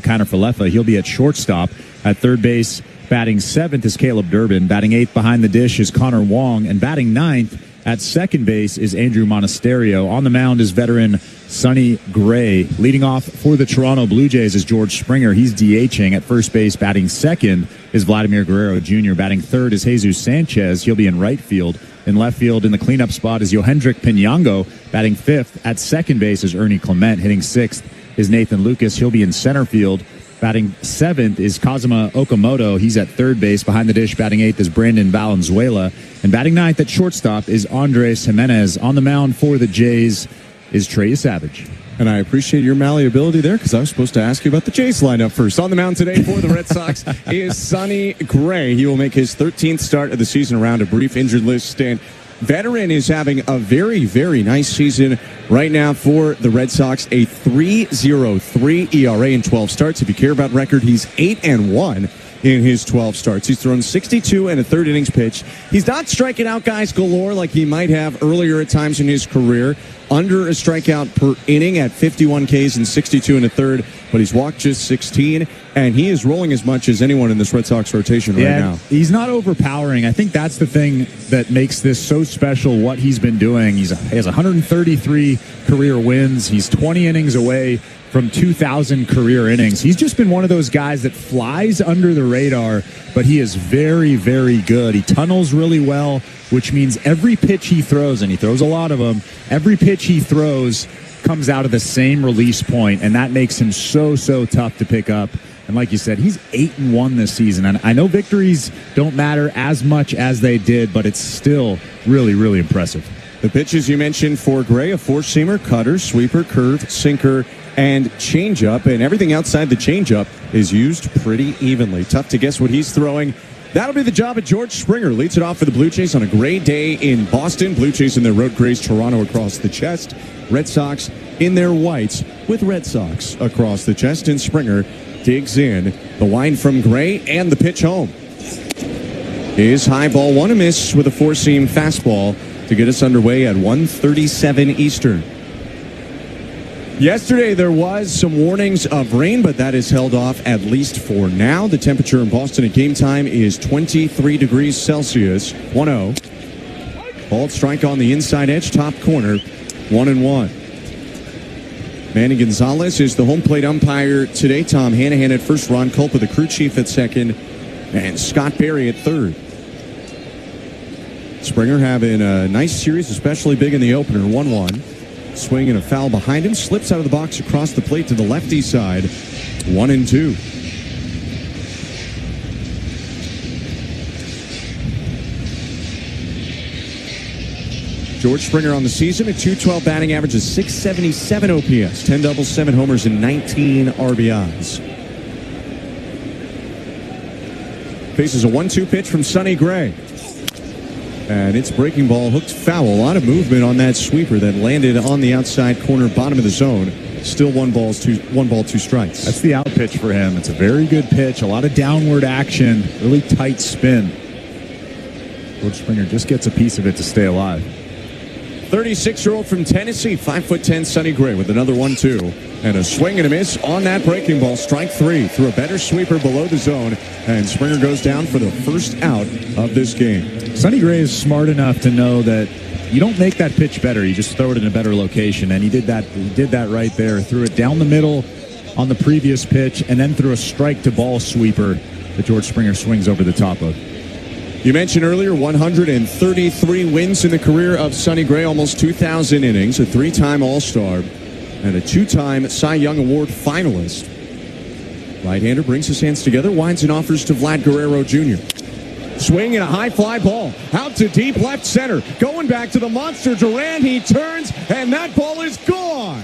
Kiner-Falefa. He'll be at shortstop. At third base, batting seventh is Caleb Durbin. Batting eighth behind the dish is Connor Wong. And batting ninth at second base is Andrew Monasterio. On the mound is veteran Sonny Gray. Leading off for the Toronto Blue Jays is George Springer. He's DHing. At first base, batting second is Vladimir Guerrero Jr. Batting third is Jesus Sanchez. He'll be in right field. In left field, in the cleanup spot, is Yohendrick Pinango. Batting fifth at second base is Ernie Clement. Hitting sixth is Nathan Lucas. He'll be in center field. Batting seventh is Kazuma Okamoto. He's at third base. Behind the dish, batting eighth is Brandon Valenzuela. And batting ninth at shortstop is Andres Jimenez. On the mound for the Jays is Trey Savage. And I appreciate your malleability there, because I was supposed to ask you about the Jays lineup first. On the mound today for the Red Sox is Sonny Gray. He will make his 13th start of the season around a brief injured list stint. Veteran is having a very, very nice season right now for the Red Sox. A 3.03 ERA in 12 starts. If you care about record, he's 8-1 in his 12 starts. He's thrown 62 and a third innings pitch. He's not striking out guys galore like he might have earlier at times in his career. Under a strikeout per inning at 51 Ks and 62 and a third, but he's walked just 16, and he is rolling as much as anyone in this Red Sox rotation right now. He's not overpowering. I think that's the thing that makes this so special, what he's been doing. He has 133 career wins. He's 20 innings away from 2,000 career innings. He's just been one of those guys that flies under the radar, but he is very, very good. He tunnels really well, which means every pitch he throws, and he throws a lot of them, every pitch he throws comes out of the same release point, and that makes him so, so tough to pick up. And like you said, he's 8-1 this season. And I know victories don't matter as much as they did, but it's still really, really impressive. The pitches you mentioned for Gray, a four-seamer, cutter, sweeper, curve, sinker, and changeup, and everything outside the changeup is used pretty evenly. Tough to guess what he's throwing. That'll be the job of George Springer. Leads it off for the Blue Jays on a gray day in Boston. Blue Jays in their road grays, Toronto across the chest. Red Sox in their whites with Red Sox across the chest. And Springer digs in. The line from Gray and the pitch home is high ball, 1-miss with a four-seam fastball to get us underway at 1:37 Eastern. Yesterday, there was some warnings of rain, but that is held off at least for now. The temperature in Boston at game time is 23 degrees Celsius. 1-0. Ball strike on the inside edge, top corner. 1-1. Manny Gonzalez is the home plate umpire today. Tom Hanahan at first, Ron Culpa, the crew chief, at second, and Scott Berry at third. Springer having a nice series, especially big in the opener. 1-1. Swing and a foul behind him. Slips out of the box across the plate to the lefty side. 1-2. George Springer on the season, a .212 batting average, a .677 OPS, 10 doubles, 7 homers, and 19 RBIs. Faces a 1-2 pitch from Sonny Gray. And it's breaking ball, hooked foul. A lot of movement on that sweeper that landed on the outside corner, bottom of the zone. Still one ball, two strikes. That's the out pitch for him. It's a very good pitch. A lot of downward action, really tight spin. George Springer just gets a piece of it to stay alive. 36-year-old from Tennessee, 5'10", Sonny Gray with another 1-2. And a swing and a miss on that breaking ball. Strike three through a better sweeper below the zone. And Springer goes down for the first out of this game. Sonny Gray is smart enough to know that you don't make that pitch better. You just throw it in a better location. And he did that. He did that right there. Threw it down the middle on the previous pitch, and then threw a strike to ball sweeper that George Springer swings over the top of. You mentioned earlier 133 wins in the career of Sonny Gray, almost 2,000 innings, a 3-time All-Star, and a 2-time Cy Young Award finalist. Right-hander brings his hands together, winds and offers to Vlad Guerrero Jr. Swing and a high fly ball out to deep left center. Going back to the monster Duran. He turns, and that ball is gone.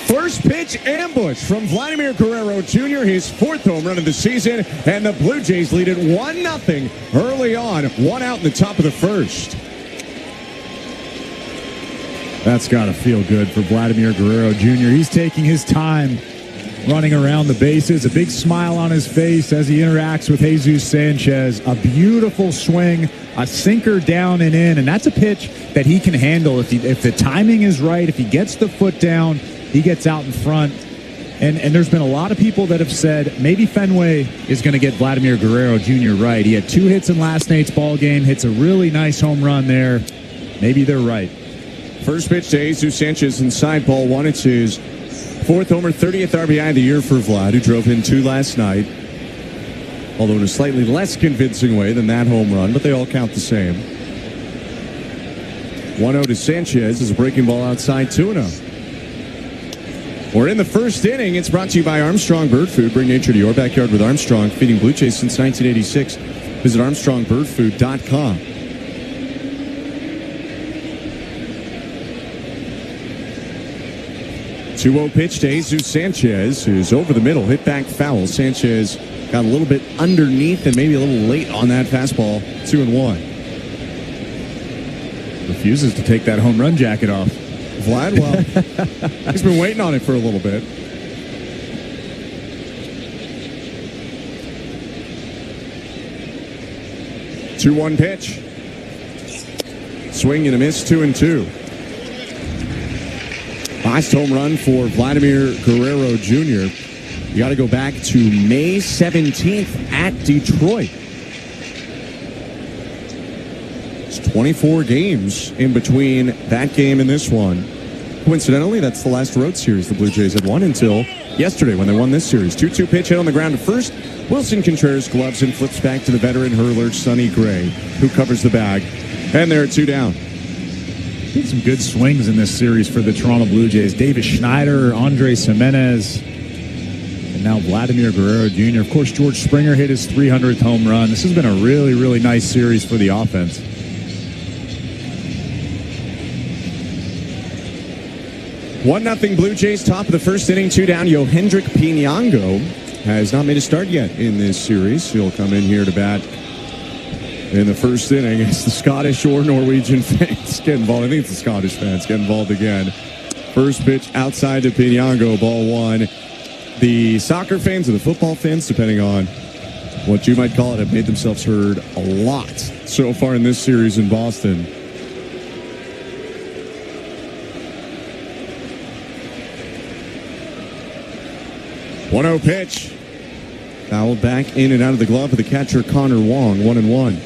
First pitch ambush from Vladimir Guerrero Jr., his 4th home run of the season, and the Blue Jays lead it 1-0 early on. 1 out in the top of the first. That's got to feel good for Vladimir Guerrero Jr. He's taking his time running around the bases, a big smile on his face as he interacts with Jesus Sanchez. A beautiful swing, a sinker down and in, and that's a pitch that he can handle if the timing is right, if he gets the foot down, he gets out in front. And there's been a lot of people that have said maybe Fenway is going to get Vladimir Guerrero Jr. right. He had 2 hits in last night's ball game, hits a really nice home run there. Maybe they're right. First pitch to Jesus Sanchez inside ball 1. It's his 4th homer, 30th RBI of the year for Vlad, who drove in 2 last night. Although in a slightly less convincing way than that home run, but they all count the same. 1-0 to Sanchez is a breaking ball outside, 2-0. We're in the first inning. It's brought to you by Armstrong Bird Food. Bring nature to your backyard with Armstrong, feeding Blue Jays since 1986. Visit ArmstrongBirdFood.com. 2-0 pitch to Jesus Sanchez, who's over the middle, hit back foul. Sanchez got a little bit underneath and maybe a little late on that fastball. 2-1. Refuses to take that home run jacket off. Vlad, well, he's been waiting on it for a little bit. Two-one pitch. Swing and a miss, 2-2. Last home run for Vladimir Guerrero Jr. You got to go back to May 17th at Detroit. It's 24 games in between that game and this one. Coincidentally, that's the last road series the Blue Jays had won until yesterday when they won this series. 2-2 pitch hit on the ground to first. Wilson Contreras gloves and flips back to the veteran hurler, Sonny Gray, who covers the bag. And they're at 2 down. Some good swings in this series for the Toronto Blue Jays. Davis Schneider, Andres Jimenez, and now Vladimir Guerrero Jr. Of course, George Springer hit his 300th home run. This has been a really, really nice series for the offense. 1-0 Blue Jays, top of the first inning, 2 down. Yohendrick Pinango has not made a start yet in this series. He'll come in here to bat in the first inning as the Scottish or Norwegian fans get involved. I think it's the Scottish fans get involved again. First pitch outside to Pinango, ball 1. The soccer fans or the football fans, depending on what you might call it, have made themselves heard a lot so far in this series in Boston. One-0 pitch. Fouled back in and out of the glove of the catcher, Connor Wong, 1-1.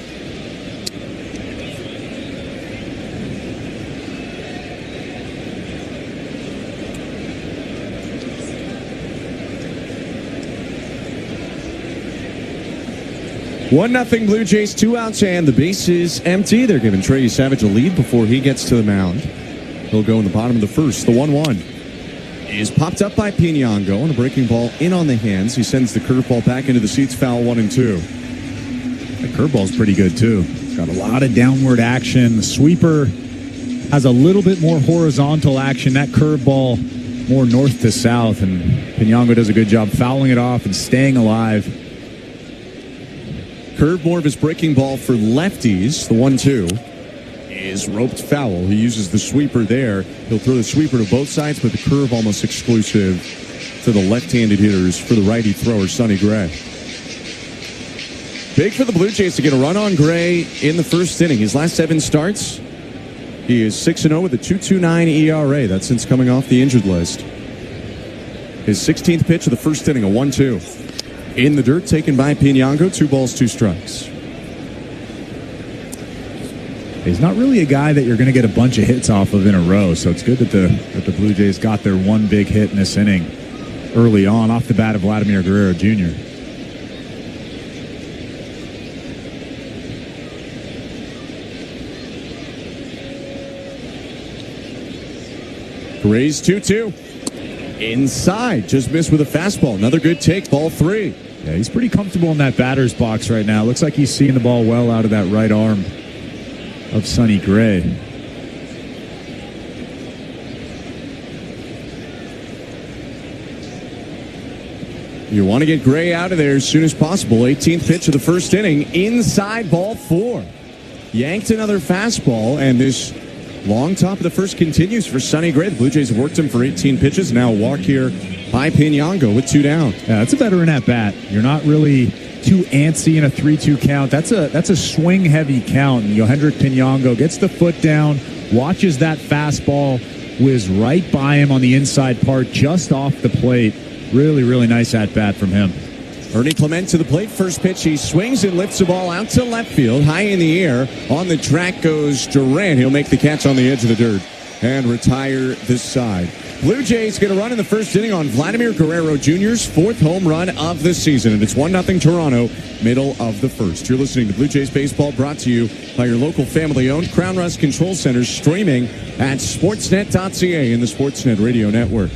One nothing Blue Jays, 2 outs, and the base is empty. They're giving Trey Savage a lead before he gets to the mound. He'll go in the bottom of the first. The 1-1 is popped up by Pinango on a breaking ball in on the hands. He sends the curveball back into the seats, foul 1-2. The curveball's pretty good, too. It's got a lot of downward action. The sweeper has a little bit more horizontal action. That curveball more north to south, and Pinango does a good job fouling it off and staying alive. Curve more of his breaking ball for lefties. The 1-2 is roped foul. He uses the sweeper there. He'll throw the sweeper to both sides, but the curve almost exclusive to the left-handed hitters for the righty thrower, Sonny Gray. Big for the Blue Jays to get a run on Gray in the first inning. His last 7 starts, he is 6-0 with a 2.29 ERA. That's since coming off the injured list. His 16th pitch of the first inning, a 1-2. In the dirt, taken by Pinango, 2 balls, 2 strikes. He's not really a guy that you're going to get a bunch of hits off of in a row, so it's good that the Blue Jays got their one big hit in this inning early on off the bat of Vladimir Guerrero Jr. Gray's 2-2. Inside, just missed with a fastball. Another good take, ball 3. Yeah, he's pretty comfortable in that batter's box right now. Looks like he's seeing the ball well out of that right arm of Sonny Gray. You want to get Gray out of there as soon as possible. 18th pitch of the first inning, inside, ball 4. Yanked another fastball, and this Long top of the first continues for Sonny Gray. The Blue Jays have worked him for 18 pitches. Now a walk here by Piñango with 2 down. Yeah, that's a veteran at bat. You're not really too antsy in a 3-2 count. That's a swing heavy count. And Yohendrick Piñango gets the foot down, watches that fastball whiz right by him on the inside part, just off the plate. Really, really nice at bat from him. Ernie Clement to the plate. First pitch, he swings and lifts the ball out to left field. High in the air. On the track goes Duran. He'll make the catch on the edge of the dirt and retire this side. Blue Jays get a run in the first inning on Vladimir Guerrero Jr.'s 4th home run of the season. And it's 1-0 Toronto, middle of the first. You're listening to Blue Jays Baseball, brought to you by your local family-owned Crown Rust Control Centers, streaming at sportsnet.ca in the Sportsnet Radio Network.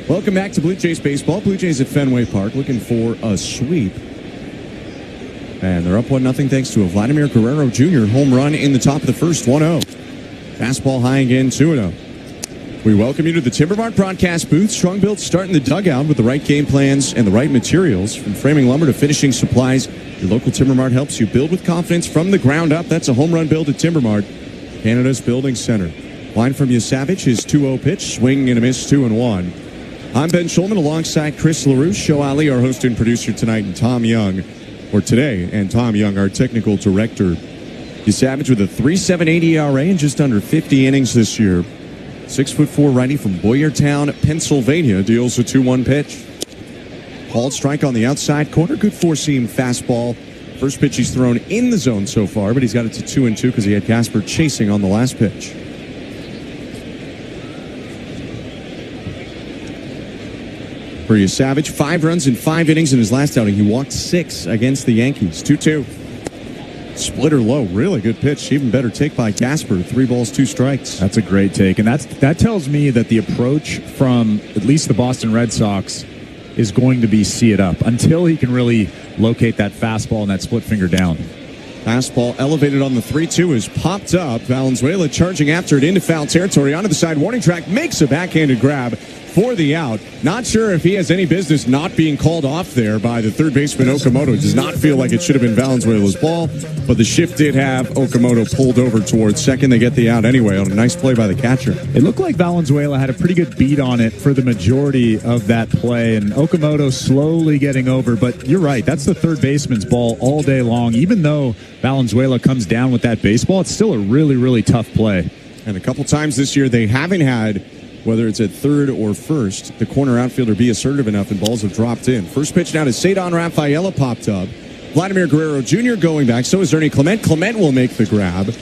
Welcome back to Blue Jays Baseball. Blue Jays at Fenway Park looking for a sweep. And they're up 1-0 thanks to a Vladimir Guerrero Jr. home run in the top of the first, 1-0. Fastball high again, 2-0. We welcome you to the Timbermart broadcast booth. Strong built start in the dugout with the right game plans and the right materials. From framing lumber to finishing supplies, your local Timbermart helps you build with confidence from the ground up. That's a home run build at Timbermart, Canada's building center. Line from Yasavage, his 2-0 pitch, swing and a miss, 2-1. I'm Ben Schulman alongside Chris LaRouche, Show Ali, our host and producer tonight, and Tom Young, or today, and Tom Young, our technical director. Yasavage with a 3.78 ERA and just under 50 innings this year. 6'4" righty from Boyertown, Pennsylvania, deals a 2-1 pitch. Called strike on the outside corner, good four-seam fastball. First pitch he's thrown in the zone so far, but he's got it to 2-2 because he had Casper chasing on the last pitch. For Yasavage, 5 runs in 5 innings in his last outing. He walked 6 against the Yankees. 2-2. Splitter low. Really good pitch. Even better take by Casper. 3 balls, 2 strikes. That's a great take. And that tells me that the approach from at least the Boston Red Sox is going to be see it up until he can really locate that fastball and that split finger down. Fastball elevated on the 3-2 is popped up. Valenzuela charging after it into foul territory. Onto the side warning track. Makes a backhanded grab for the out. Not sure if he has any business not being called off there by the third baseman Okamoto. Does not feel like it should have been Valenzuela's ball, but the shift did have Okamoto pulled over towards second. They get the out anyway on a nice play by the catcher. It looked like Valenzuela had a pretty good beat on it for the majority of that play, and Okamoto slowly getting over, but you're right, that's the third baseman's ball all day long. Even though Valenzuela comes down with that baseball, it's still a really, really tough play. And a couple times this year they haven't had, whether it's at third or first, the corner outfielder be assertive enough and balls have dropped in. First pitch now to Cedon Rafaela popped up. Vladimir Guerrero Jr. going back. So is Ernie Clement. Clement will make the grab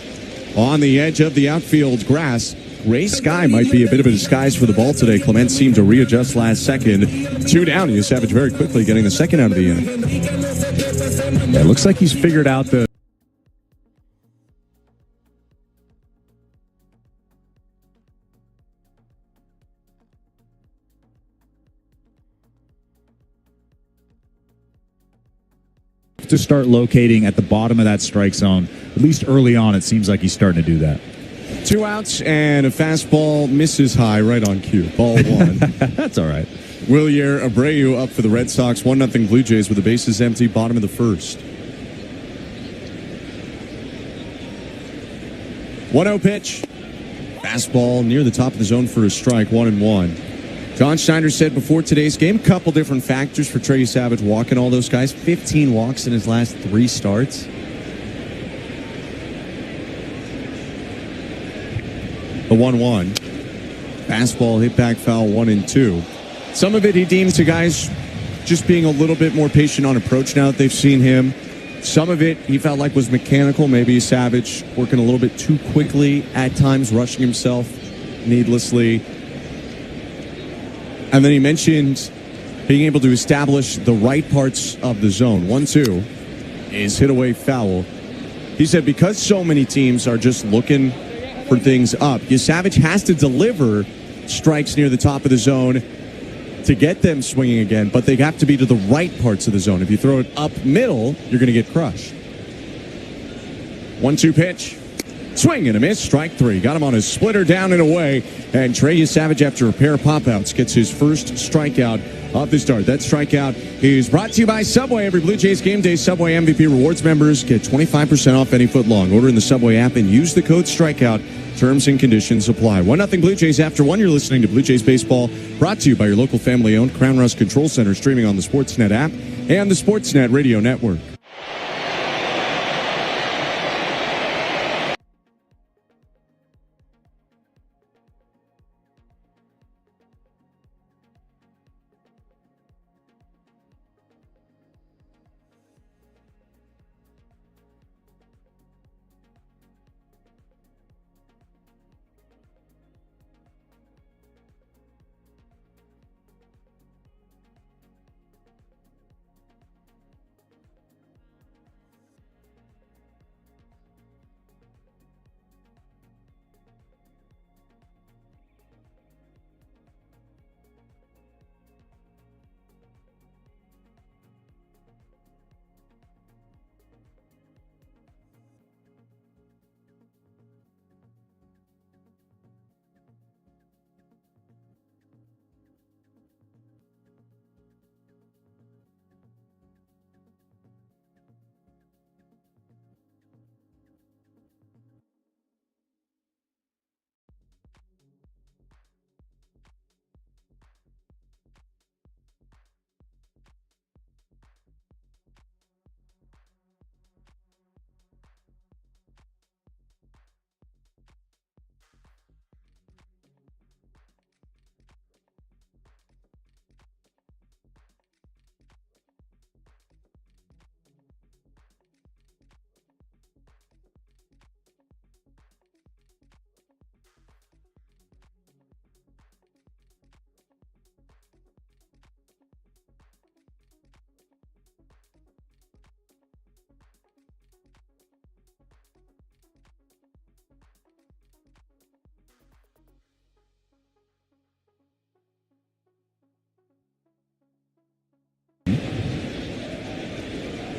on the edge of the outfield grass. gray sky might be a bit of a disguise for the ball today. Clement seemed to readjust last second. 2 down. Savage very quickly getting the second out of the inning. Yeah, it looks like he's figured out the to start locating at the bottom of that strike zone. At least early on, it seems like he's starting to do that. 2 outs and a fastball misses high right on cue. Ball 1. That's all right. Wilyer Abreu up for the Red Sox. 1-0 Blue Jays with the bases empty, bottom of the first. 1-0 pitch. Fastball near the top of the zone for a strike, 1-1. John Schneider said before today's game, couple different factors for Trey Savage walking all those guys. 15 walks in his last 3 starts. The 1-1. Fastball hit back foul, 1-2. Some of it he deemed to guys just being a little bit more patient on approach now that they've seen him. Some of it he felt like was mechanical. Maybe Savage working a little bit too quickly at times, rushing himself needlessly. And then he mentioned being able to establish the right parts of the zone. 1-2 is hit away foul. He said because so many teams are just looking for things up, Savage has to deliver strikes near the top of the zone to get them swinging again, but they have to be to the right parts of the zone. If you throw it up middle, you're going to get crushed. 1-2 pitch. Swing and a miss, strike 3. Got him on his splitter down and away. And Trey Savage, after a pair of pop-outs, gets his first strikeout of the start. That strikeout is brought to you by Subway. Every Blue Jays Game Day Subway MVP Rewards members get 25% off any foot long. Order in the Subway app and use the code STRIKEOUT. Terms and conditions apply. 1-0 Blue Jays after 1. You're listening to Blue Jays Baseball, brought to you by your local family-owned Crown Rust Control Center, streaming on the Sportsnet app and the Sportsnet Radio Network.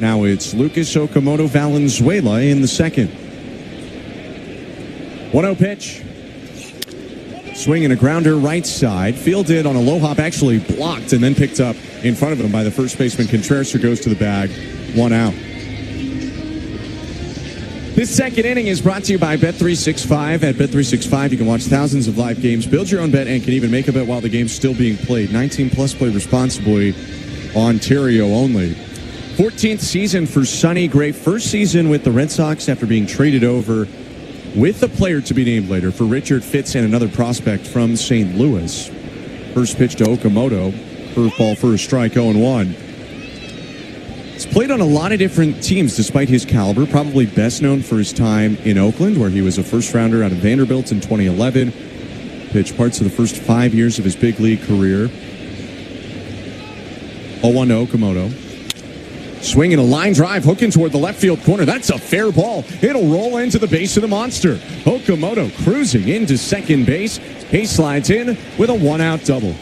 Now it's Lucas Okamoto Valenzuela in the second. 1-0 pitch. Swinging a grounder right side. Fielded on a low hop, actually blocked and then picked up in front of him by the first baseman Contreras, who goes to the bag. 1 out. This second inning is brought to you by Bet365. At Bet365, you can watch thousands of live games, build your own bet, and can even make a bet while the game's still being played. 19 plus, play responsibly. Ontario only. 14th season for Sonny Gray. First season with the Red Sox after being traded over with a player to be named later for Richard Fitz and another prospect from St. Louis. First pitch to Okamoto. Curveball for a strike, 0-1. He's played on a lot of different teams despite his caliber. Probably best known for his time in Oakland, where he was a first-rounder out of Vanderbilt in 2011. pitched parts of the first 5 years of his big league career. 0-1 to Okamoto. Swinging a line drive, hooking toward the left field corner. That's a fair ball. It'll roll into the base of the monster. Okamoto cruising into second base. He slides in with a one-out double.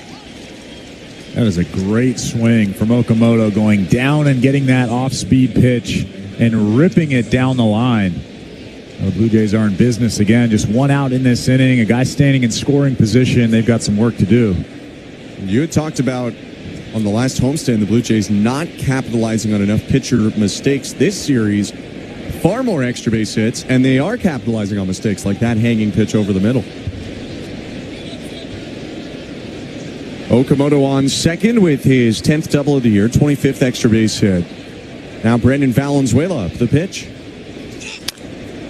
That is a great swing from Okamoto, going down and getting that off-speed pitch and ripping it down the line. The Blue Jays are in business again. Just one out in this inning. A guy standing in scoring position. They've got some work to do. You had talked about on the last homestand, the Blue Jays not capitalizing on enough pitcher mistakes this series. Far more extra base hits, and they are capitalizing on mistakes like that hanging pitch over the middle. Okamoto on second with his 10th double of the year, 25th extra base hit. Now Brendan Valenzuela up the pitch.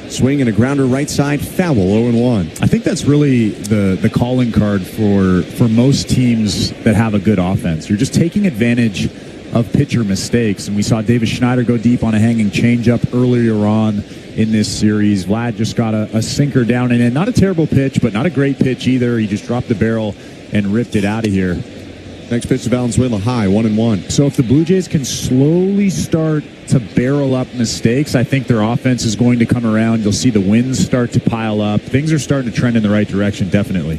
Swing and a grounder right side, foul, 0-1. I think that's really the calling card for most teams that have a good offense. You're just taking advantage of pitcher mistakes. And we saw Davis Schneider go deep on a hanging changeup earlier on in this series. Vlad just got a sinker down and in. Not a terrible pitch, but not a great pitch either. He just dropped the barrel and ripped it out of here. Next pitch to Valenzuela, high, 1-1. So if the Blue Jays can slowly start to barrel up mistakes, I think their offense is going to come around. You'll see the wins start to pile up. Things are starting to trend in the right direction, definitely.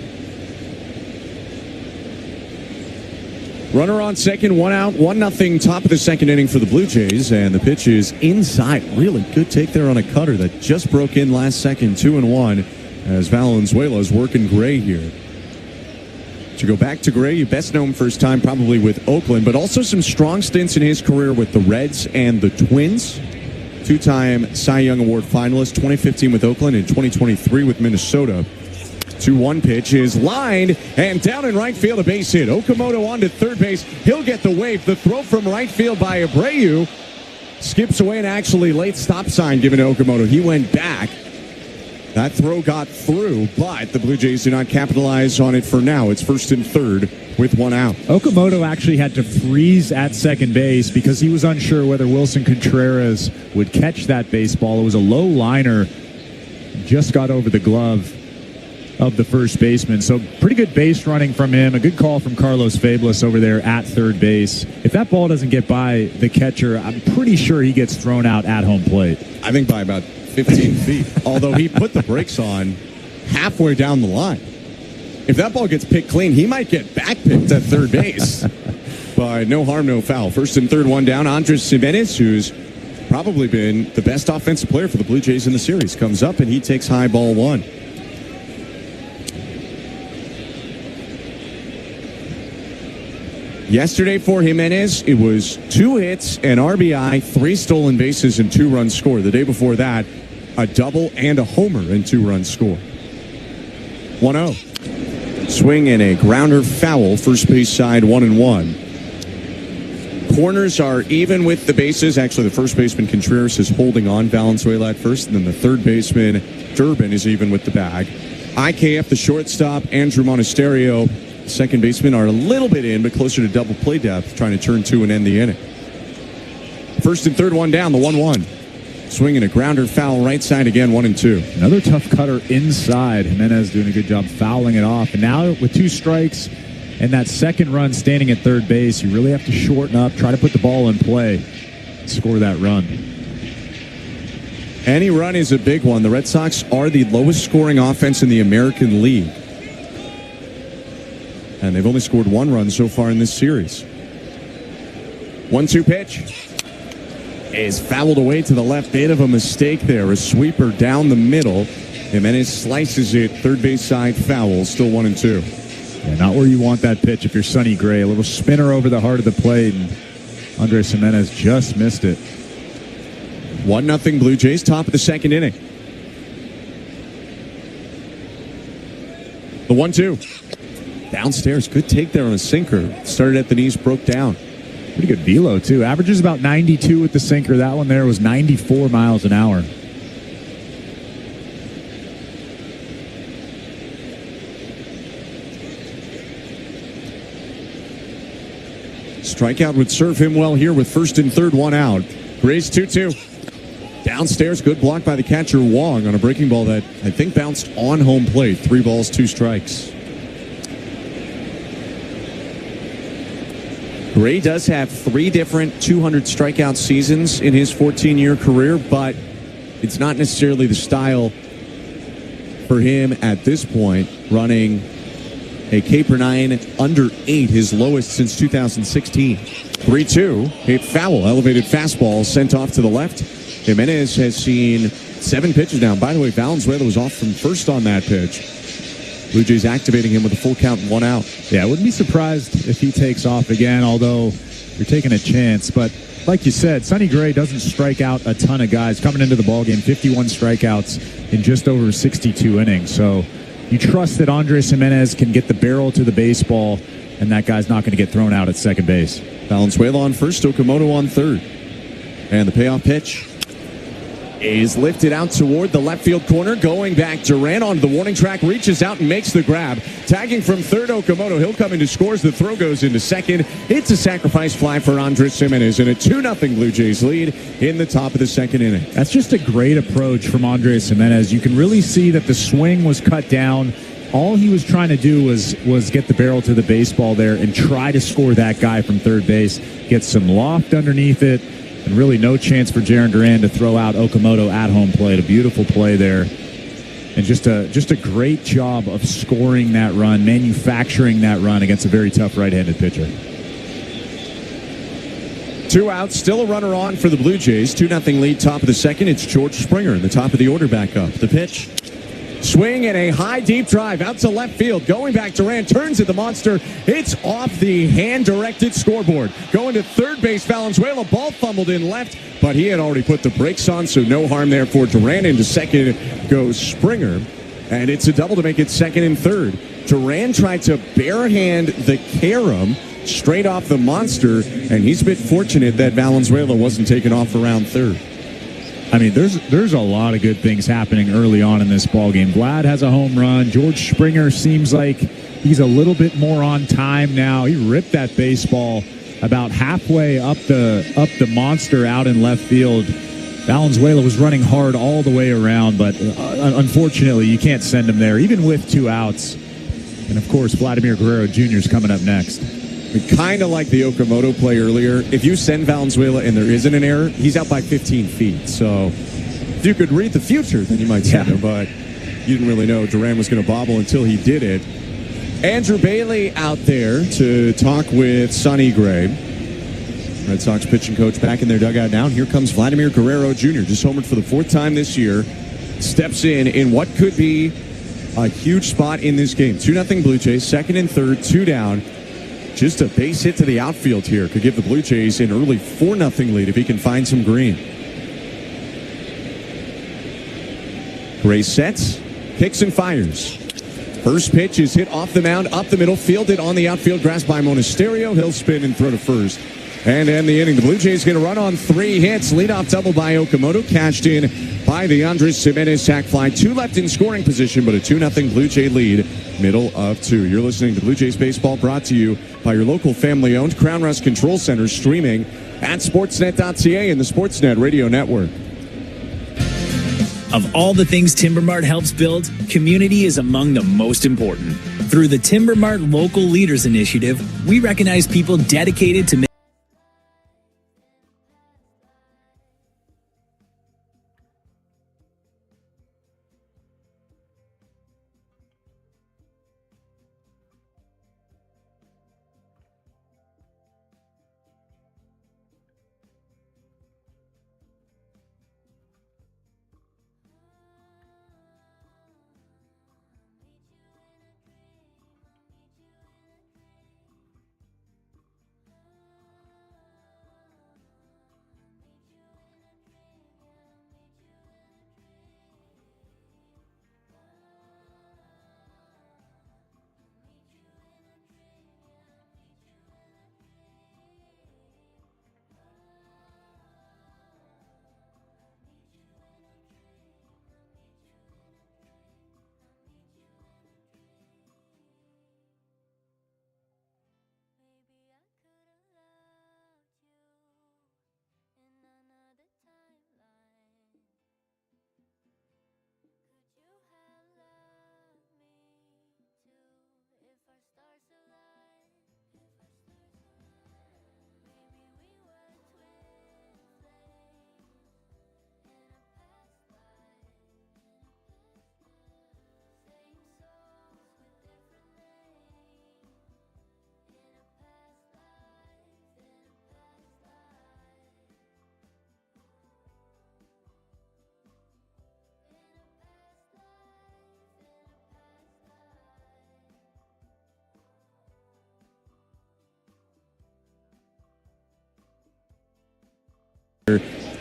Runner on second, one out, 1-0, top of the second inning for the Blue Jays, and the pitch is inside. Really good take there on a cutter that just broke in last second, 2-1, as Valenzuela is working Gray here. To go back to Gray, you best know him first time probably with Oakland, but also some strong stints in his career with the Reds and the Twins. Two-time Cy Young Award finalist, 2015 with Oakland and 2023 with Minnesota. 2-1 pitch is lined and down in right field, a base hit. Okamoto on to third base. He'll get the wave. The throw from right field by Abreu skips away, and actually late stop sign given to Okamoto. He went back. That throw got through, but the Blue Jays do not capitalize on it for now. It's first and third with one out. Okamoto actually had to freeze at second base because he was unsure whether Wilson Contreras would catch that baseball. It was a low liner, just got over the glove of the first baseman. So pretty good base running from him. A good call from Carlos Fablis over there at third base. If that ball doesn't get by the catcher, I'm pretty sure he gets thrown out at home plate. I think by about 15 feet, although he put the brakes on halfway down the line. If that ball gets picked clean, he might get backpicked at third base. But no harm, no foul. First and third, one down. Andres Gimenez, who's probably been the best offensive player for the Blue Jays in the series, comes up and he takes high, ball one. Yesterday for Gimenez, it was 2 hits, an RBI, 3 stolen bases, and 2 runs scored. The day before that, a double and a homer and 2 runs scored. 1-0. Swing and a grounder, foul, first base side, 1-1. Corners are even with the bases. Actually, the first baseman Contreras is holding on Valenzuela at first, and then the third baseman Durbin is even with the bag. IKF, the shortstop, Andrew Monasterio, second baseman, are a little bit in, but closer to double play depth, trying to turn 2 and end the inning. First and third, one down, the 1-1. Swinging a grounder, foul, right side again, 1-2. Another tough cutter inside. Gimenez doing a good job fouling it off. And now with 2 strikes and that second run standing at third base, you really have to shorten up, try to put the ball in play, score that run. Any run is a big one. The Red Sox are the lowest scoring offense in the American League. And they've only scored 1 run so far in this series. 1-2 pitch is fouled away to the left. Bit of a mistake there. A sweeper down the middle. Gimenez slices it. Third base side, foul. Still 1-2. Yeah, not where you want that pitch if you're Sonny Gray. A little spinner over the heart of the plate, and Andres Gimenez just missed it. 1-0 Blue Jays, top of the second inning. The 1-2. Downstairs, good take there on a sinker. Started at the knees, broke down. Pretty good velo, too. Averages about 92 with the sinker. That one there was 94 miles an hour. Strikeout would serve him well here with first and third, 1 out. Rays 2-2. Downstairs, good block by the catcher Wong on a breaking ball that I think bounced on home plate. 3 balls, 2 strikes. Gray does have 3 different 200 strikeout seasons in his 14-year career, but it's not necessarily the style for him at this point, running a K per 9 under 8, his lowest since 2016. 3-2, hit foul, elevated fastball sent off to the left. Jimenez has seen 7 pitches now. By the way, Valenzuela was off from first on that pitch. Blue Jays activating him with a full count and 1 out. Yeah, I wouldn't be surprised if he takes off again, although you're taking a chance. But like you said, Sonny Gray doesn't strike out a ton of guys. Coming into the ballgame, 51 strikeouts in just over 62 innings. So you trust that Andres Jimenez can get the barrel to the baseball, and that guy's not going to get thrown out at second base. Valenzuela on first, Okamoto on third. And the payoff pitch is lifted out toward the left field corner. Going back, Duran onto the warning track, reaches out and makes the grab. Tagging from third, Okamoto. He'll come in to scores. The throw goes into second. It's a sacrifice fly for Andres Jimenez, and a 2-0 Blue Jays lead in the top of the second inning. That's just a great approach from Andres Jimenez. You can really see that the swing was cut down. All he was trying to do was get the barrel to the baseball there and try to score that guy from third base, get some loft underneath it, and really no chance for Jarren Duran to throw out Okamoto at home plate. A beautiful play there. And just a great job of scoring that run, manufacturing that run against a very tough right-handed pitcher. 2 outs, still a runner on for the Blue Jays. 2-0 lead, top of the second. It's George Springer in the top of the order back up. The pitch. Swing and a high deep drive out to left field. Going back, Duran turns at the monster. It's off the hand-directed scoreboard. Going to third base, Valenzuela. Ball fumbled in left, but he had already put the brakes on, so no harm there for Duran. Into second goes Springer, and it's a double to make it second and third. Duran tried to barehand the carom straight off the monster, and he's a bit fortunate that Valenzuela wasn't taken off around third. I mean, there's a lot of good things happening early on in this ballgame. Vlad has a home run. George Springer seems like he's a little bit more on time now. He ripped that baseball about halfway up the monster out in left field. Valenzuela was running hard all the way around, but unfortunately, you can't send him there, even with 2 outs. And, of course, Vladimir Guerrero Jr. is coming up next. Kind of like the Okamoto play earlier. If you send Valenzuela and there isn't an error, he's out by 15 feet. So if you could read the future, then you might send him. But you didn't really know Duran was going to bobble until he did it. Andrew Bailey out there to talk with Sonny Gray. Red Sox pitching coach back in their dugout now. And here comes Vladimir Guerrero Jr., just homered for the 4th time this year. Steps in what could be a huge spot in this game. 2-0 Blue Jays, second and third, 2 down. Just a base hit to the outfield here could give the Blue Jays an early 4-0 lead if he can find some green. Gray sets, kicks and fires. First pitch is hit off the mound, up the middle, fielded on the outfield, grasped by Monasterio. He'll spin and throw to first. And end the inning. The Blue Jays going to run on 3 hits. Leadoff double by Okamoto, cashed in by the Andres Jimenez sac fly. 2 left in scoring position, but a 2-0 Blue Jay lead, middle of 2. You're listening to Blue Jays Baseball, brought to you by your local family-owned Crown Rust Control Center, streaming at sportsnet.ca and the Sportsnet Radio Network. Of all the things Timber Mart helps build, community is among the most important. Through the Timber Mart Local Leaders Initiative, we recognize people dedicated to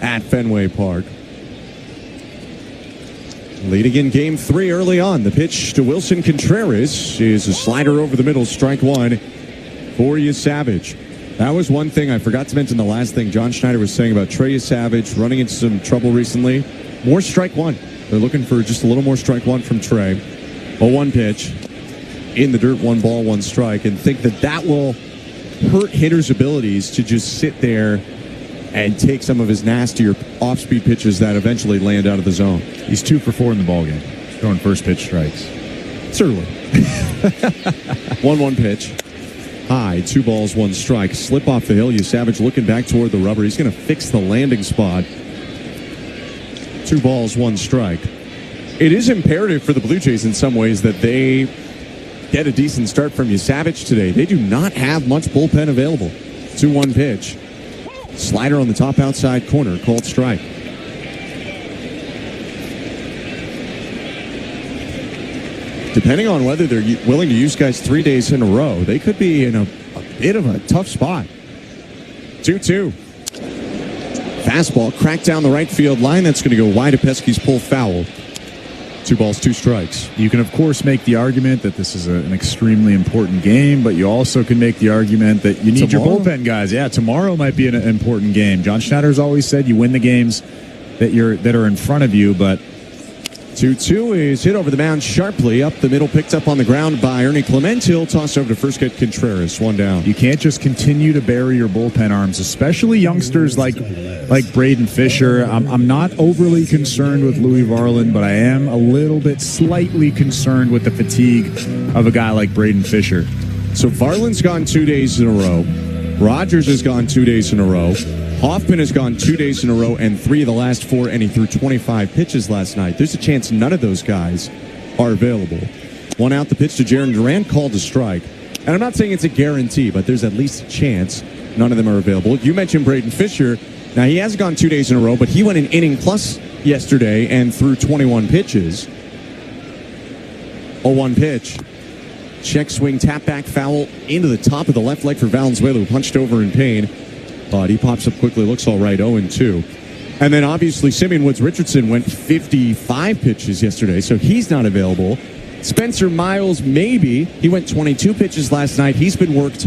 at Fenway Park. Leading in Game 3 early on. The pitch to Wilson Contreras is a slider over the middle, strike one for Savage. That was one thing I forgot to mention. The last thing John Schneider was saying about Trey Savage running into some trouble recently. More strike one. They're looking for just a little more strike one from Trey. 0-1 pitch. In the dirt, 1 ball, 1 strike. And think that will hurt hitters' abilities to just sit there and take some of his nastier off-speed pitches that eventually land out of the zone. He's 2 for 4 in the ballgame, throwing first pitch strikes. Certainly. 1-1 pitch. High, 2 balls, 1 strike. Slip off the hill. Savage looking back toward the rubber. He's going to fix the landing spot. 2 balls, 1 strike. It is imperative for the Blue Jays in some ways that they get a decent start from Savage today. They do not have much bullpen available. 2-1 pitch. Slider on the top outside corner, called strike. Depending on whether they're willing to use guys 3 days in a row, they could be in a bit of a tough spot. 2-2. Fastball cracked down the right field line. That's going to go wide of Pesky's pull foul. 2 balls, 2 strikes. You can, of course, make the argument that this is an extremely important game, but you also can make the argument that you need your bullpen guys. Yeah, tomorrow might be an important game. John Schneider's always said you win the games that are in front of you, but 2-2 is hit over the mound sharply. Up the middle, picked up on the ground by Ernie Clement. He'll toss over to first, get Contreras. 1 down. You can't just continue to bury your bullpen arms, especially youngsters like Braden Fisher. I'm not overly concerned with Louis Varland, but I am a little bit slightly concerned with the fatigue of a guy like Braden Fisher. So Varland's gone 2 days in a row. Rogers has gone 2 days in a row. Hoffman has gone 2 days in a row and 3 of the last 4, and he threw 25 pitches last night. There's a chance none of those guys are available. 1 out, the pitch to Jarren Duran, called a strike. And I'm not saying it's a guarantee, but there's at least a chance none of them are available. You mentioned Braden Fisher. Now, he hasn't gone 2 days in a row, but he went an inning plus yesterday and threw 21 pitches. 0-1 pitch. Check swing, tap back foul into the top of the left leg for Valenzuela, who punched over in pain. But he pops up quickly, looks all right, 0-2. And then obviously Simeon Woods Richardson went 55 pitches yesterday, so he's not available. Spencer Miles, maybe. He went 22 pitches last night. He's been worked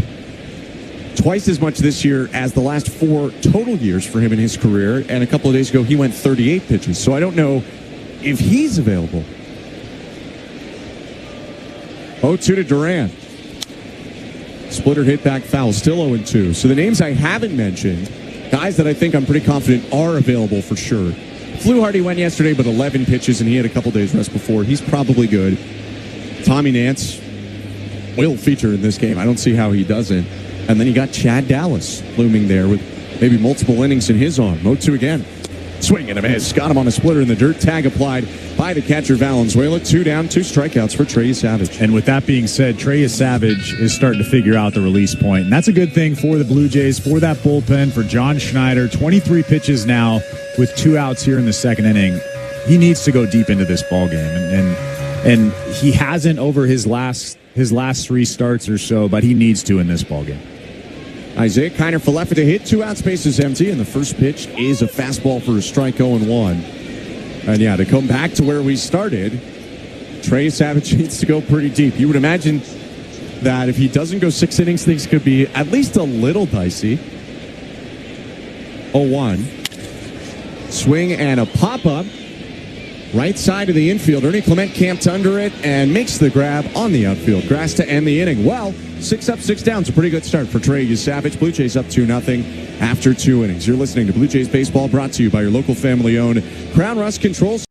twice as much this year as the last 4 total years for him in his career. And a couple of days ago, he went 38 pitches. So I don't know if he's available. 0-2 to Duran. Splitter hit back foul, still 0-2. So the names I haven't mentioned, guys that I think I'm pretty confident are available for sure. Fluharty went yesterday, but 11 pitches, and he had a couple days rest before. He's probably good. Tommy Nance will feature in this game. I don't see how he doesn't. And then you got Chad Dallas looming there with maybe multiple innings in his arm. 0-2 again. Swing and a miss. Got him on a splitter in the dirt. Tag applied by the catcher Valenzuela. 2 down, 2 strikeouts for Trey Savage. And with that being said, Trey Savage is starting to figure out the release point. And that's a good thing for the Blue Jays, for that bullpen, for John Schneider. 23 pitches now with 2 outs here in the second inning. He needs to go deep into this ballgame. And he hasn't over his last 3 starts or so, but he needs to in this ballgame. Isaiah Kiner Falefa to hit, 2 outs, base is empty, and the first pitch is a fastball for a strike, 0-1. And yeah, to come back to where we started, Trey Savage needs to go pretty deep. You would imagine that if he doesn't go 6 innings, things could be at least a little dicey. 0-1. Swing and a pop-up. Right side of the infield. Ernie Clement camped under it and makes the grab on the outfield. Grass to end the inning. Well, 6 up, 6 down. It's a pretty good start for Trey Savage. Blue Jays up 2-0 after 2 innings. You're listening to Blue Jays Baseball, brought to you by your local family-owned Crown Rust Controls.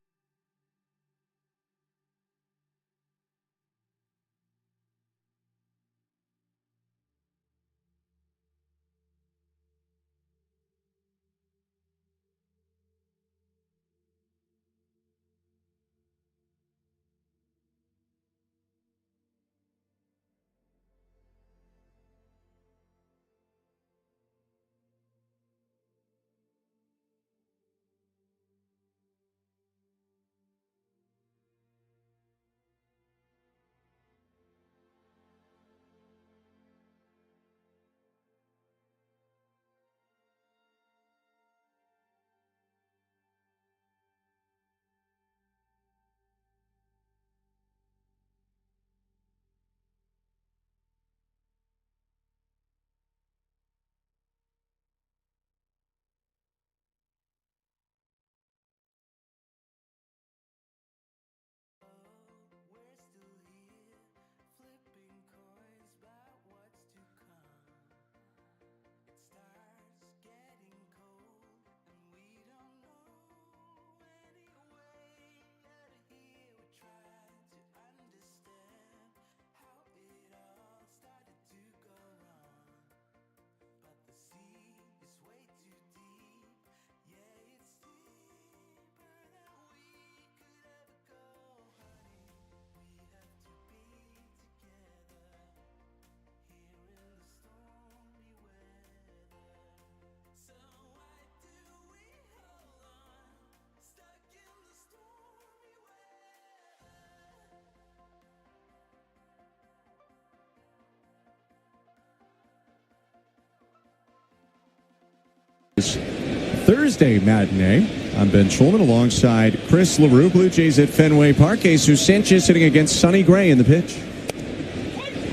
Thursday matinee. I'm Ben Schulman alongside Chris LaRue. Blue Jays at Fenway Park. Jesus Sanchez hitting against Sonny Gray in the pitch.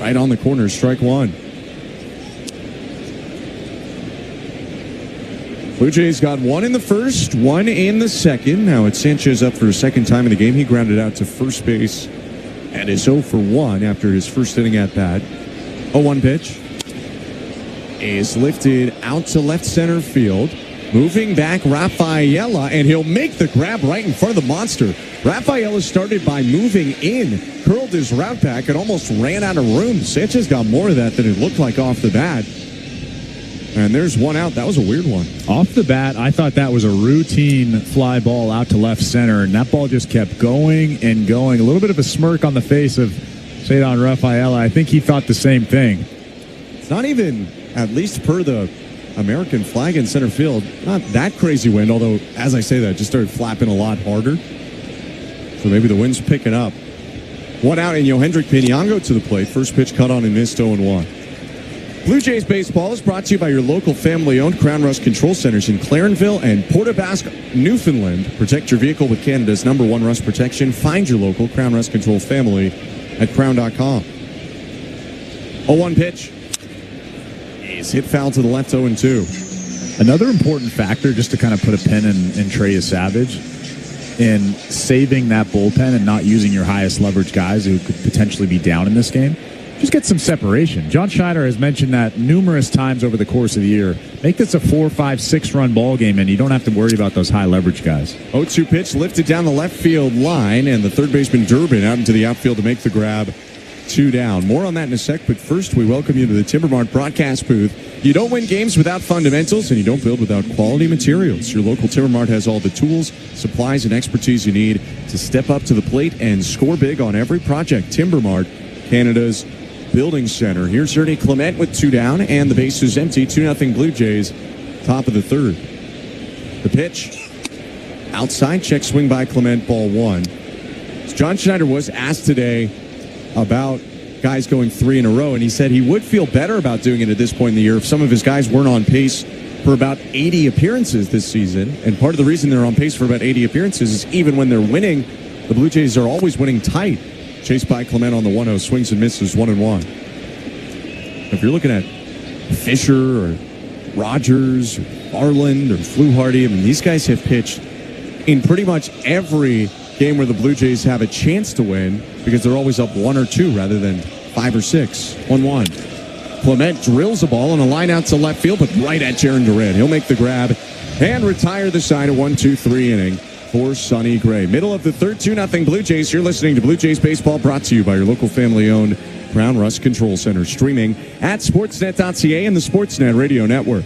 Right on the corner, strike one. Blue Jays got one in the first, one in the second. Now it's Sanchez up for a second time in the game. He grounded out to first base and is 0 for 1 after his first inning at bat. 0-1 pitch is lifted out to left center field. Moving back, Rafaela, and he'll make the grab right in front of the monster. Rafaela started by moving in, curled his route back, and almost ran out of room. Sanchez got more of that than it looked like off the bat. And there's one out. That was a weird one. Off the bat, I thought that was a routine fly ball out to left center, and that ball just kept going and going. A little bit of a smirk on the face of Cedar Rafaela. I think he thought the same thing. It's not even, at least per the American flag in center field, not that crazy wind, although, as I say that, it just started flapping a lot harder. So maybe the wind's picking up. One out, and Yohendrick Piñango to the plate. First pitch cut on and missed, 0-1. Blue Jays baseball is brought to you by your local family-owned Crown Rust Control Centers in Clarenville and Port aux Basques, Newfoundland. Protect your vehicle with Canada's #1 rust protection. Find your local Crown Rust Control family at crown.com. 0-1 pitch. He's hit foul to the left, 0-2. Another important factor, just to kind of put a pin in Trey Savage, in saving that bullpen and not using your highest leverage guys who could potentially be down in this game, just get some separation. John Schneider has mentioned that numerous times over the course of the year. Make this a 4, 5, 6-run ball game, and you don't have to worry about those high leverage guys. 0-2 pitch lifted down the left field line, and the third baseman Durbin out into the outfield to make the grab. 2 down. More on that in a sec, but first we welcome you to the Timber Mart broadcast booth. You don't win games without fundamentals, and you don't build without quality materials. Your local Timber Mart has all the tools, supplies, and expertise you need to step up to the plate and score big on every project. Timber Mart, Canada's building center. Here's Ernie Clement with 2 down, and the base is empty. 2-0 Blue Jays, top of the third. The pitch, outside, check swing by Clement, ball 1. John Schneider was asked today about guys going 3 in a row, and he said he would feel better about doing it at this point in the year if some of his guys weren't on pace for about 80 appearances this season. And part of the reason they're on pace for about 80 appearances is even when they're winning, the Blue Jays are always winning tight. Chased by Clement on the 1-0, swings and misses, 1-1. If you're looking at Fisher or Rogers or Farland or Fluharty, I mean, these guys have pitched in pretty much every game where the Blue Jays have a chance to win because they're always up 1 or 2 rather than 5 or 6. 1-1. Clement drills a ball on a line out to left field, but right at Jaron Durant. He'll make the grab and retire the side, a 1-2-3 inning for Sonny Gray. Middle of the third, 2-0 Blue Jays. You're listening to Blue Jays Baseball, brought to you by your local family-owned Crown Rust Control Center. Streaming at sportsnet.ca and the Sportsnet Radio Network.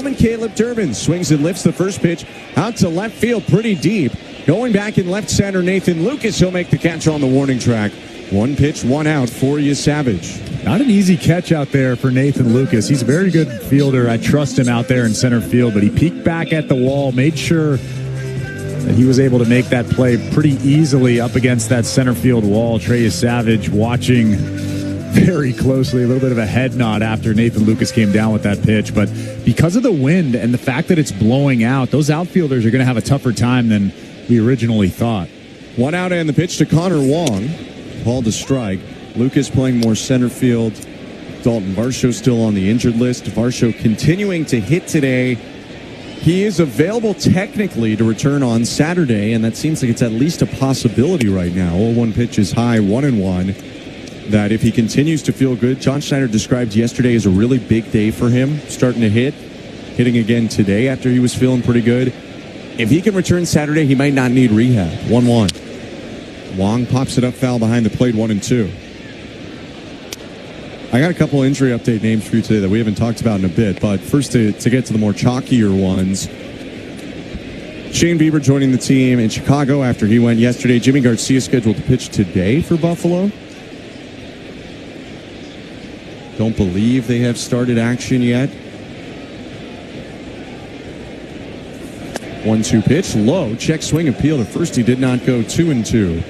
moment, Caleb Durbin swings and lifts the first pitch out to left field pretty deep. Going back in left center, Nathan Lucas. He'll make the catch on the warning track. One pitch, one out for Savage. Not an easy catch out there for Nathan Lucas. He's a very good fielder. I trust him out there in center field, but he peeked back at the wall, made sure that he was able to make that play pretty easily up against that center field wall. Trey Savage watching very closely, a little bit of a head nod after Nathan Lucas came down with that pitch. But because of the wind and the fact that it's blowing out, those outfielders are going to have a tougher time than we originally thought. One out and the pitch to Connor Wong. Called a strike. Lucas playing more center field. Dalton Varsho still on the injured list. Varsho continuing to hit today. He is available technically to return on Saturday, and that seems like it's at least a possibility right now. 0-1 pitch is high, 1-1. That if he continues to feel good, John Schneider described yesterday as a really big day for him, starting to hitting again today after he was feeling pretty good. If he can return Saturday, he might not need rehab. 1-1. Wong pops it up foul behind the plate, 1-2. I got a couple injury update names for you today that we haven't talked about in a bit, but first to get to the more chalkier ones. Shane Bieber joining the team in Chicago after he went yesterday. Jimmy Garcia scheduled to pitch today for Buffalo. Don't believe they have started action yet. 1-2 pitch, low, check swing appeal to first. He did not go. 2-2.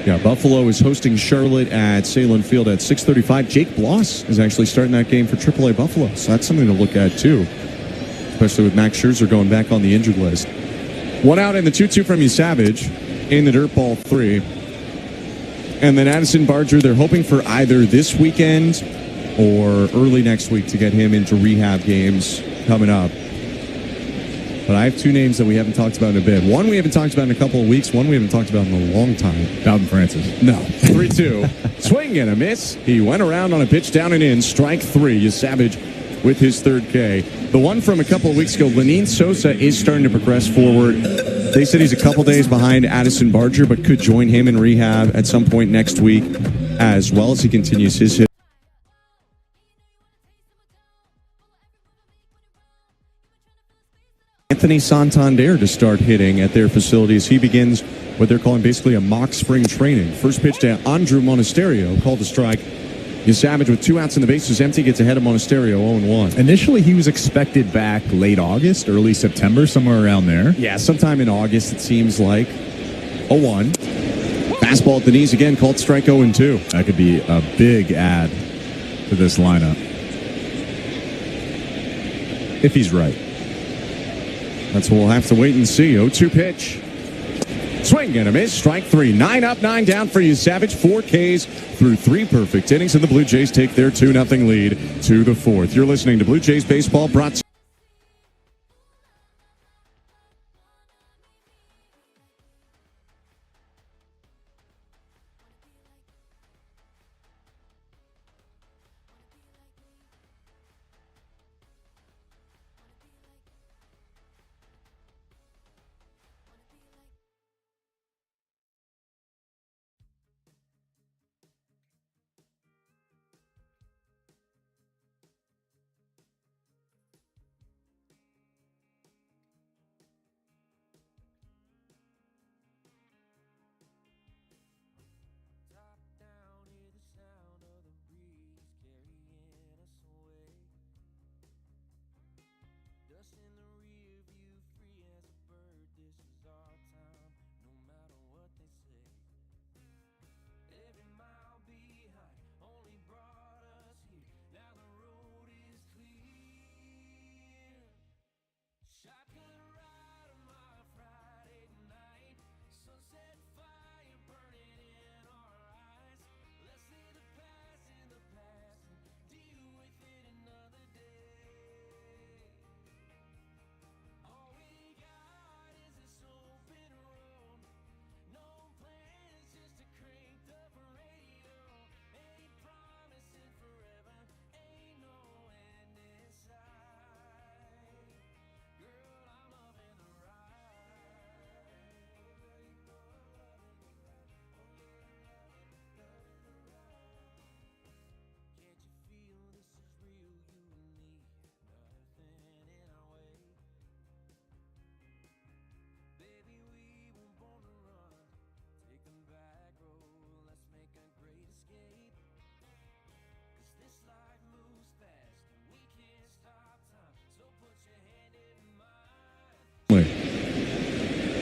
Yeah, Buffalo is hosting Charlotte at Salem Field at 6:35. Jake Bloss is actually starting that game for AAA Buffalo, so that's something to look at too, especially with Max Scherzer going back on the injured list. One out and the 2-2 from Savage in the dirt ball 3. And then Addison Barger, they're hoping for either this weekend or early next week to get him into rehab games coming up. But I have two names that we haven't talked about in a bit. One we haven't talked about in a couple of weeks. One we haven't talked about in a long time. Bowden Francis. No. 3-2. Swing and a miss. He went around on a pitch down and in. Strike 3. Savage with his third K. The one from a couple of weeks ago, Lenine Sosa is starting to progress forward. They said he's a couple days behind Addison Barger, but could join him in rehab at some point next week as well as he continues his hit. Anthony Santander to start hitting at their facilities. He begins what they're calling basically a mock spring training. First pitch to Andrew Monasterio, called a strike. Savage with 2 outs and the bases empty gets ahead of Monasterio, 0-1. Initially, he was expected back late August, early September, somewhere around there. Yeah, sometime in August, it seems like. 0-1. Fastball at the knees again, called strike 0-2. That could be a big add to this lineup. If he's right. That's what we'll have to wait and see. 0-2 pitch. Swing and a miss. Strike 3. 9 up, 9 down for Savage. 4 Ks through 3 perfect innings, and the Blue Jays take their 2-0 lead to the 4th. You're listening to Blue Jays Baseball, brought to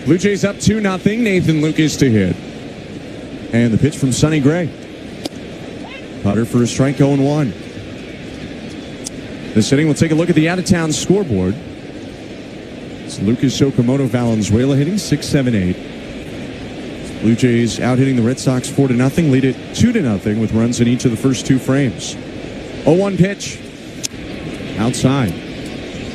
Blue Jays up 2-0. Nathan Lucas to hit. And the pitch from Sonny Gray. Putter for a strike, 0-1. This inning, we'll take a look at the out-of-town scoreboard. It's Lucas Okamoto Valenzuela hitting 6-7-8. Blue Jays out hitting the Red Sox 4-0. Lead it 2-0 with runs in each of the first two frames. 0-1 pitch. Outside.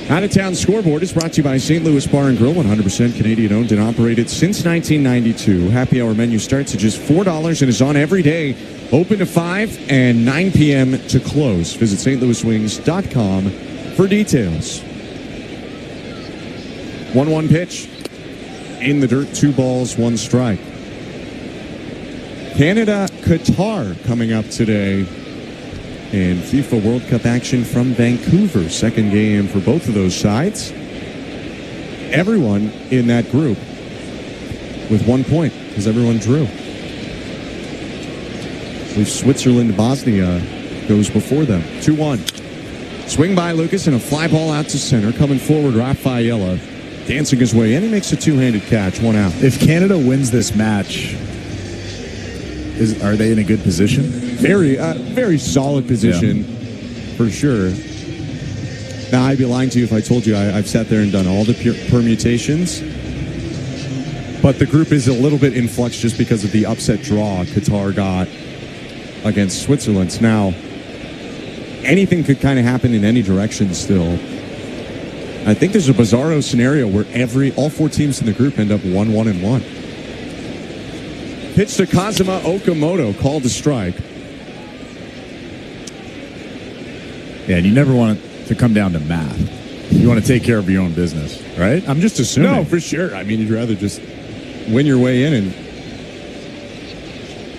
Out-of-town scoreboard is brought to you by St. Louis Bar and Grill, 100% Canadian-owned and operated since 1992. Happy hour menu starts at just $4 and is on every day. Open to 5 and 9 p.m. to close. Visit stlouiswings.com for details. 1-1 pitch. In the dirt, 2 balls, 1 strike. Canada, Qatar coming up today in FIFA World Cup action from Vancouver. Second game for both of those sides. Everyone in that group with 1 point because everyone drew. I believe Switzerland, Bosnia goes before them. 2-1. Swing by Lucas and a fly ball out to center. Coming forward, Rafaela dancing his way in. He makes a two-handed catch, 1 out. If Canada wins this match, are they in a good position? Very solid position, for sure. Now, I'd be lying to you if I told you I've sat there and done all the permutations. But the group is a little bit in flux just because of the upset draw Qatar got against Switzerland. Now, anything could kind of happen in any direction still. I think there's a bizarro scenario where all 4 teams in the group end up 1-1-1. Pitch to Kazuma Okamoto, called a strike. Yeah, and you never want it to come down to math. You want to take care of your own business, right? I'm just assuming. No, for sure. I mean, you'd rather just win your way in and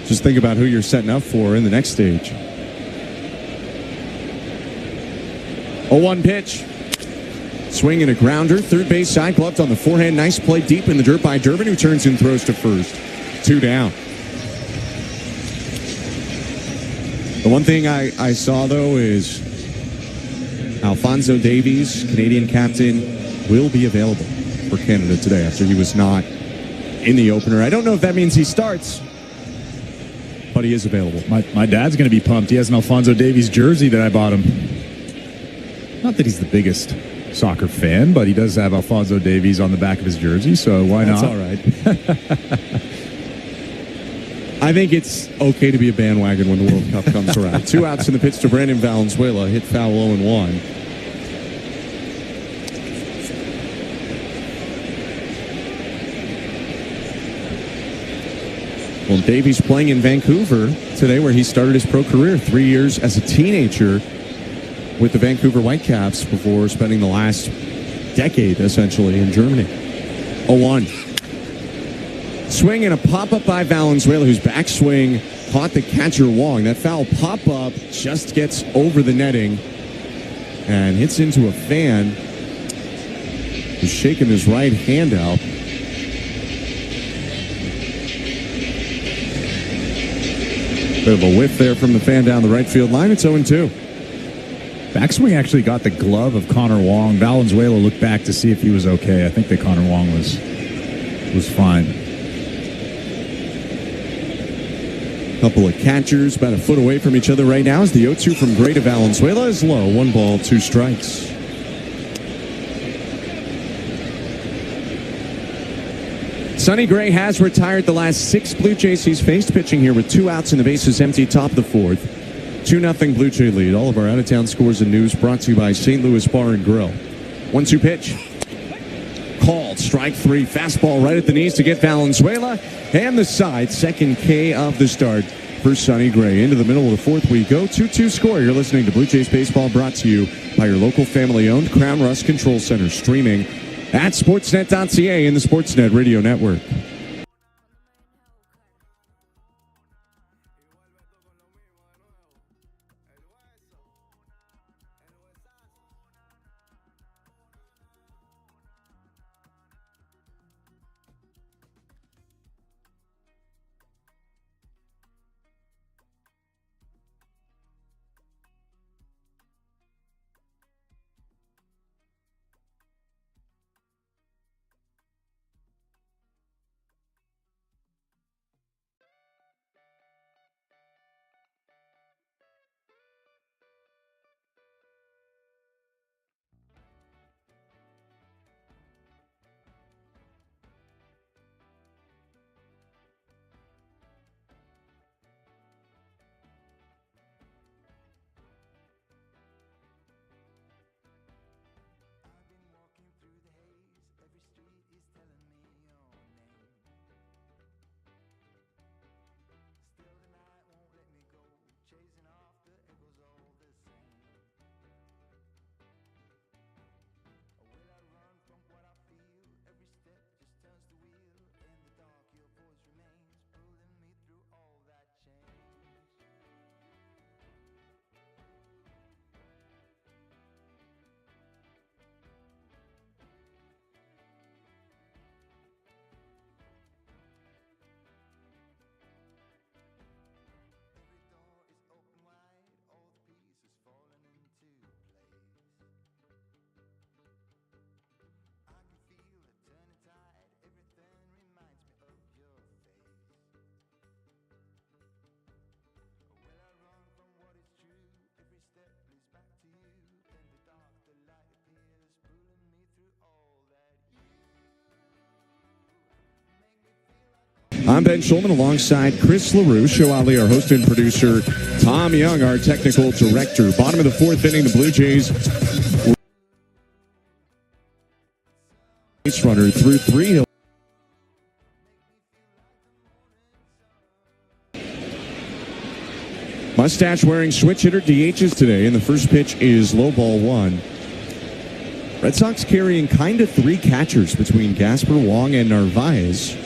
just think about who you're setting up for in the next stage. 0-1 pitch. Swing and a grounder. Third base side, gloved on the forehand. Nice play deep in the dirt by Durbin, who turns and throws to first. 2 down. The one thing I saw, though, is Alphonso Davies, Canadian captain, will be available for Canada today after he was not in the opener. I don't know if that means he starts, but he is available. My dad's going to be pumped. He has an Alphonso Davies jersey that I bought him. Not that he's the biggest soccer fan, but he does have Alphonso Davies on the back of his jersey, so why not? That's all right. I think it's okay to be a bandwagon when the World Cup comes around. 2 outs in the pitch to Brandon Valenzuela. Hit foul, 0-1. Well, Davies playing in Vancouver today, where he started his pro career 3 years as a teenager with the Vancouver Whitecaps before spending the last decade, essentially, in Germany. 0-1. Swing and a pop-up by Valenzuela, whose backswing caught the catcher Wong. That foul pop-up just gets over the netting and hits into a fan who's shaking his right hand out. Bit of a whiff there from the fan down the right field line. It's 0-2. Backswing actually got the glove of Connor Wong. Valenzuela looked back to see if he was okay. I think that Connor Wong was fine. Couple of catchers about a foot away from each other right now as the 0-2 from Gray to Valenzuela is low. 1 ball, 2 strikes. Sonny Gray has retired the last 6 Blue Jays he's faced, pitching here with 2 outs and the bases empty, top of the 4th. 2-0 Blue Jay lead. All of our out-of-town scores and news brought to you by St. Louis Bar and Grill. 1-2 pitch. Called. Strike 3. Fastball right at the knees to get Valenzuela. And the side. Second K of the start for Sonny Gray. Into the middle of the 4th we go. 2-2 score. You're listening to Blue Jays Baseball, brought to you by your local family-owned Crown Rust Control Center. Streaming at sportsnet.ca in the Sportsnet Radio Network. I'm Ben Schulman alongside Chris LaRue, Show Ali, our host and producer, Tom Young, our technical director. Bottom of the fourth inning, the Blue Jays base runner through 3. Mustache-wearing switch hitter DHs today, and the first pitch is low ball 1. Red Sox carrying kind of 3 catchers between Gasper, Wong, and Narvaez.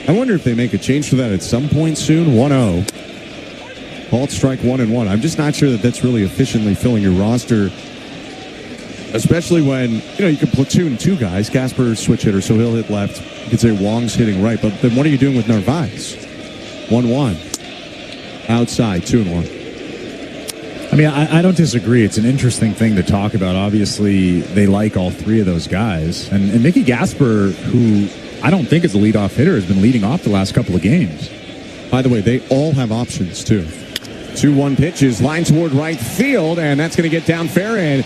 I wonder if they make a change to that at some point soon. 1-0. Called strike 1-1. I'm just not sure that that's really efficiently filling your roster, especially when, you can platoon 2 guys. Gasper, switch hitter, so he'll hit left. You could say Wong's hitting right, but then what are you doing with Narvaez? 1-1. Outside, 2-1. I mean, I don't disagree. It's an interesting thing to talk about. Obviously, they like all 3 of those guys. And Mickey Gasper, who I don't think is a leadoff hitter, has been leading off the last couple of games. By the way, they all have options, too. 2-1 pitch is line toward right field, and that's going to get down fair and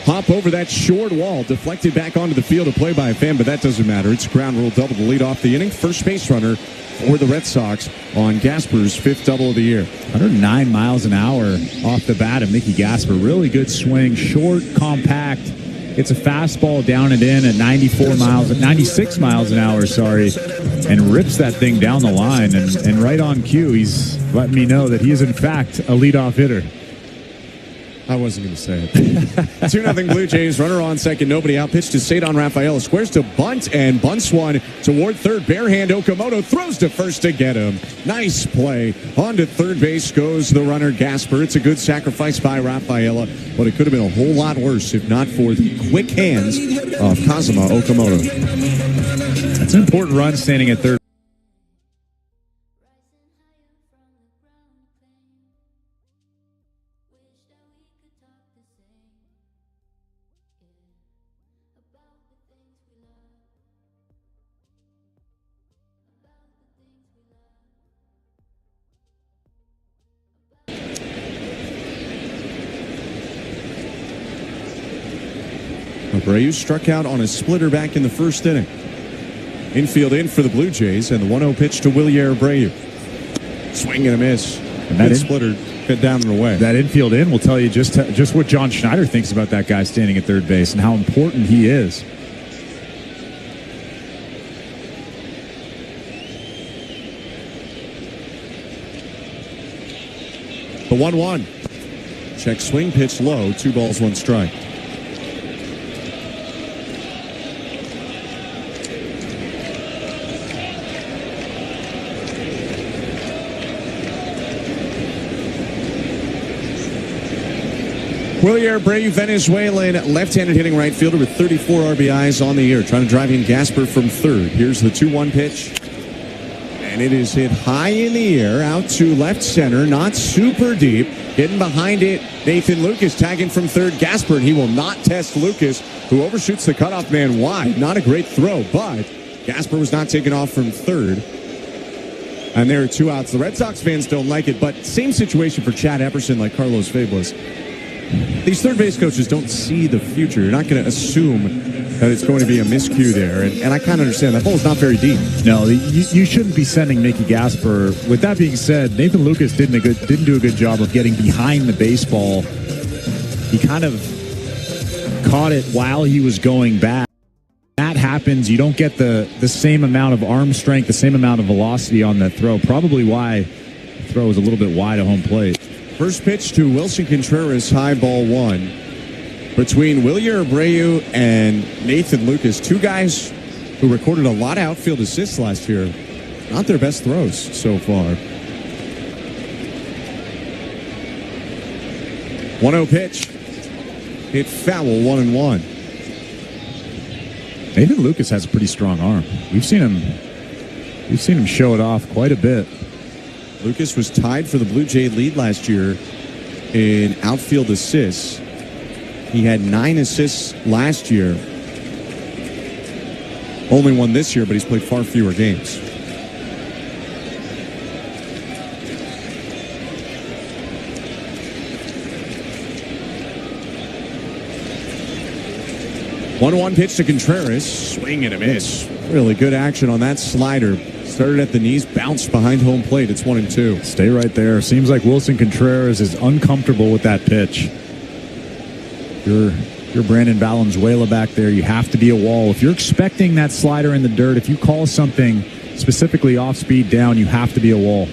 hop over that short wall. Deflected back onto the field, a play by a fan, but that doesn't matter. It's a ground rule double to lead off the inning. First base runner for the Red Sox on Gasper's 5th double of the year. 109 miles an hour off the bat of Mickey Gasper. Really good swing, short, compact. It's a fastball down and in at 96 miles an hour, and rips that thing down the line. And right on cue, he's letting me know that he is, in fact, a leadoff hitter. I wasn't going to say it. 2-0 Blue Jays. Runner on second. Nobody out. Pitch to Cedon Rafaela. Squares to bunt and bunts one toward third. Bare hand Okamoto throws to first to get him. Nice play. On to third base goes the runner Gasper. It's a good sacrifice by Rafaela, but it could have been a whole lot worse if not for the quick hands of Kazuma Okamoto. That's an important run standing at third. Abreu struck out on a splitter back in the first inning. Infield in for the Blue Jays, and the 1-0 pitch to Wilyer Abreu. Swing and a miss. And that splitter got down and away. That infield in will tell you just what John Schneider thinks about that guy standing at third base and how important he is. The 1-1. Check swing, pitch low, 2 balls, 1 strike. Wilyer Abreu, Venezuelan left-handed hitting right fielder with 34 RBIs on the year. Trying to drive in Gasper from third. Here's the 2-1 pitch. And it is hit high in the air, out to left center, not super deep. Getting behind it, Nathan Lucas tagging from third. Gasper, and he will not test Lucas, who overshoots the cutoff man wide. Not a great throw, but Gasper was not taken off from third. And there are 2 outs. The Red Sox fans don't like it, but same situation for Chad Epperson like Carlos Fabulous. These third base coaches don't see the future. You're not going to assume that it's going to be a miscue there. And I kind of understand that hole is not very deep. No, you shouldn't be sending Mickey Gasper. With that being said, Nathan Lucas didn't do a good job of getting behind the baseball. He kind of caught it while he was going back. That happens. You don't get the same amount of arm strength, the same amount of velocity on that throw. Probably why the throw was a little bit wide of home plate. First pitch to Wilson Contreras, high ball 1. Between Wilyer Abreu and Nathan Lucas, 2 guys who recorded a lot of outfield assists last year. Not their best throws so far. 1-0 pitch. Hit foul, 1-1. Nathan Lucas has a pretty strong arm. We've seen him show it off quite a bit. Lucas was tied for the Blue Jay lead last year in outfield assists. He had 9 assists last year. Only 1 this year, but he's played far fewer games. 1-1 pitch to Contreras. Swing and a miss. Really good action on that slider. Started at the knees, bounced behind home plate. It's 1-2. Stay right there. Seems like Wilson Contreras is uncomfortable with that pitch. You're Brandon Valenzuela back there. You have to be a wall. If you're expecting that slider in the dirt, if you call something specifically off speed down, you have to be a wall.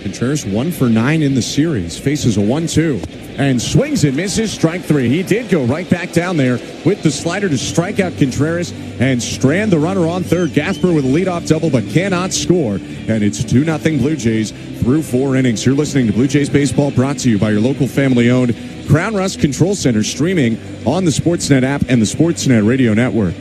Contreras 1 for 9 in the series. Faces a 1-2 and swings and misses. Strike 3. He did go right back down there with the slider to strike out Contreras and strand the runner on third. Gasper with a leadoff double but cannot score. And it's 2-0 Blue Jays through 4 innings. You're listening to Blue Jays Baseball, brought to you by your local family-owned Crown Rust Control Center, streaming on the Sportsnet app and the Sportsnet Radio Network.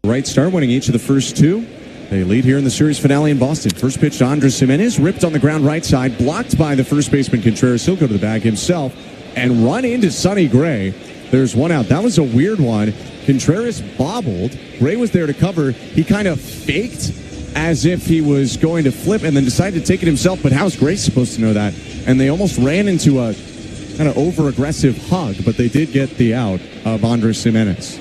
Right start, winning each of the first 2. They lead here in the series finale in Boston. First pitch to Andres Gimenez, ripped on the ground right side, blocked by the first baseman Contreras. He'll go to the bag himself and run into Sonny Gray. There's 1 out. That was a weird one. Contreras bobbled. Gray was there to cover. He kind of faked as if he was going to flip and then decided to take it himself. But how's Gray supposed to know that? And they almost ran into a kind of over-aggressive hug, but they did get the out of Andres Gimenez.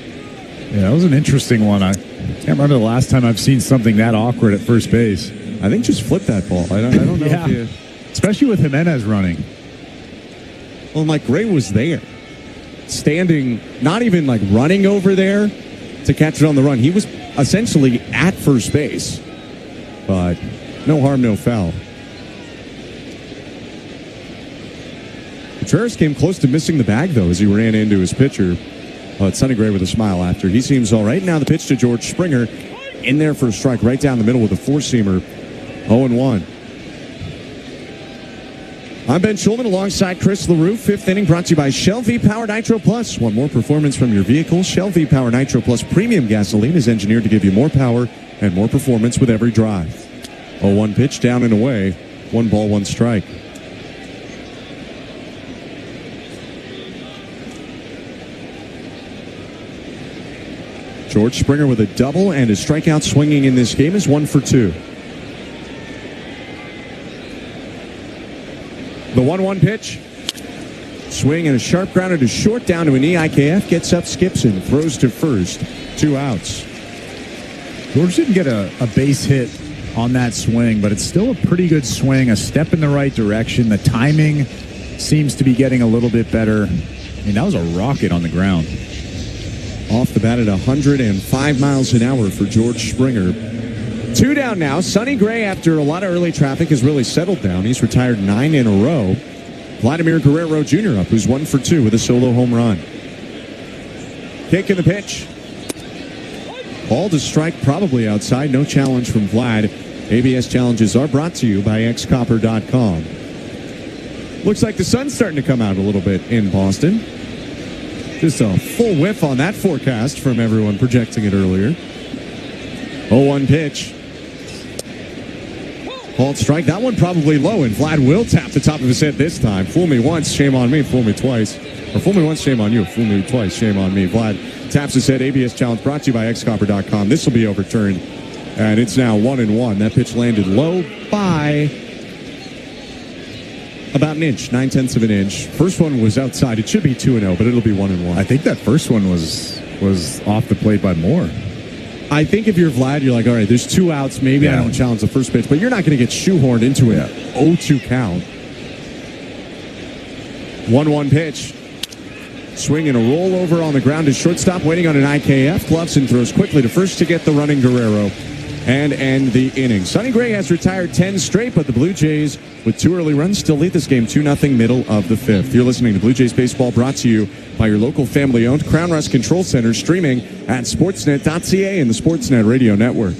Yeah, that was an interesting one. I can't remember the last time I've seen something that awkward at first base. I think just flip that ball. I don't know yeah. if you... Especially with Gimenez running. Well, like Gray was there. Standing, not even like running over there to catch it on the run. He was essentially at first base. But no harm, no foul. Contreras came close to missing the bag, though, as he ran into his pitcher. It's Sonny Gray with a smile after. He seems all right. Now the pitch to George Springer. In there for a strike right down the middle with a four-seamer. 0-1. I'm Ben Schulman alongside Chris LaRue. 5th inning brought to you by Shell V-Power Nitro Plus. Want more performance from your vehicle? Shell V-Power Nitro Plus premium gasoline is engineered to give you more power and more performance with every drive. 0-1 pitch down and away. 1 ball, 1 strike. George Springer with a double, and his strikeout swinging in this game is 1 for 2. The 1-1 pitch. Swing and a sharp grounder to short, down to an EIKF. Gets up, skips, and throws to first. 2 outs. George didn't get a base hit on that swing, but it's still a pretty good swing. A step in the right direction. The timing seems to be getting a little bit better. I mean, that was a rocket on the ground. Off the bat at 105 miles an hour for George Springer. 2 down now. Sonny Gray, after a lot of early traffic, has really settled down. He's retired 9 in a row. Vladimir Guerrero Jr. up, who's 1 for 2 with a solo home run. Kick in the pitch. Ball to strike, probably outside. No challenge from Vlad. ABS challenges are brought to you by xcopper.com. Looks like the sun's starting to come out a little bit in Boston. Just a full whiff on that forecast from everyone projecting it earlier. 0-1 pitch. Called strike. That one probably low, and Vlad will tap the top of his head this time. Fool me once, shame on me. Fool me twice. Or fool me once, shame on you. Fool me twice, shame on me. Vlad taps his head. ABS challenge brought to you by xcopper.com. This will be overturned, and it's now 1-1. That pitch landed low by about an inch, 9/10 of an inch. First one was outside. It should be 2-0, but it'll be 1-1. I think that first one was off the plate by more. I think if you're Vlad, you're like, all right, there's 2 outs. Maybe I don't challenge the first pitch, but you're not going to get shoehorned into a 0-2 count. 1-1 pitch. Swing and a rollover on the ground to shortstop, waiting on an IKF. Gloves and throws quickly to first to get the running Guerrero and end the inning. Sonny Gray has retired 10 straight, but the Blue Jays, with 2 early runs, still lead this game 2-0 middle of the 5th. You're listening to Blue Jays Baseball, brought to you by your local family-owned Crown Rust Control Center, streaming at sportsnet.ca and the Sportsnet Radio Network.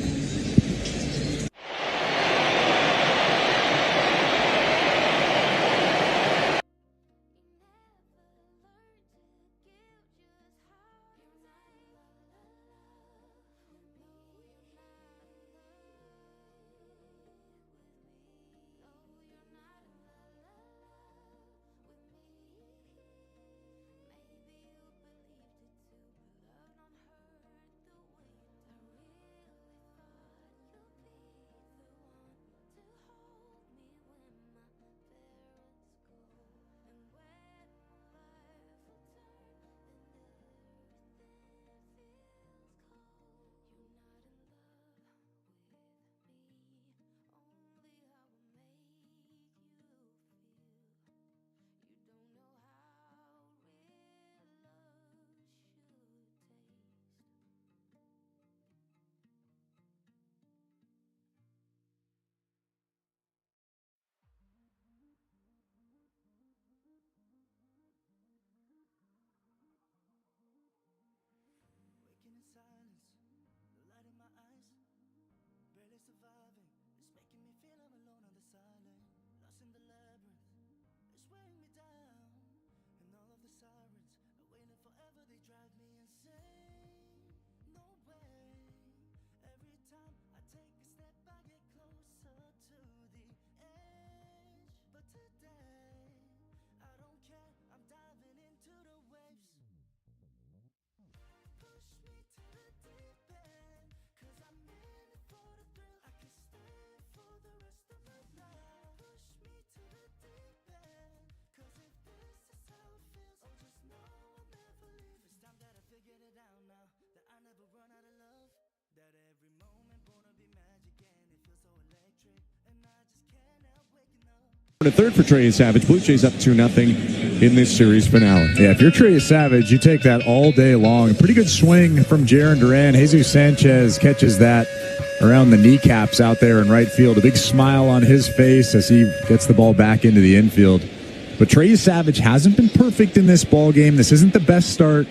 A third for Trey Savage. Blue Jays up 2-0 in this series finale. Yeah, if you're Trey Savage, you take that all day long. Pretty good swing from Jarren Duran. Jesus Sanchez catches that around the kneecaps out there in right field. A big smile on his face as he gets the ball back into the infield. But Trey Savage hasn't been perfect in this ball game. This isn't the best start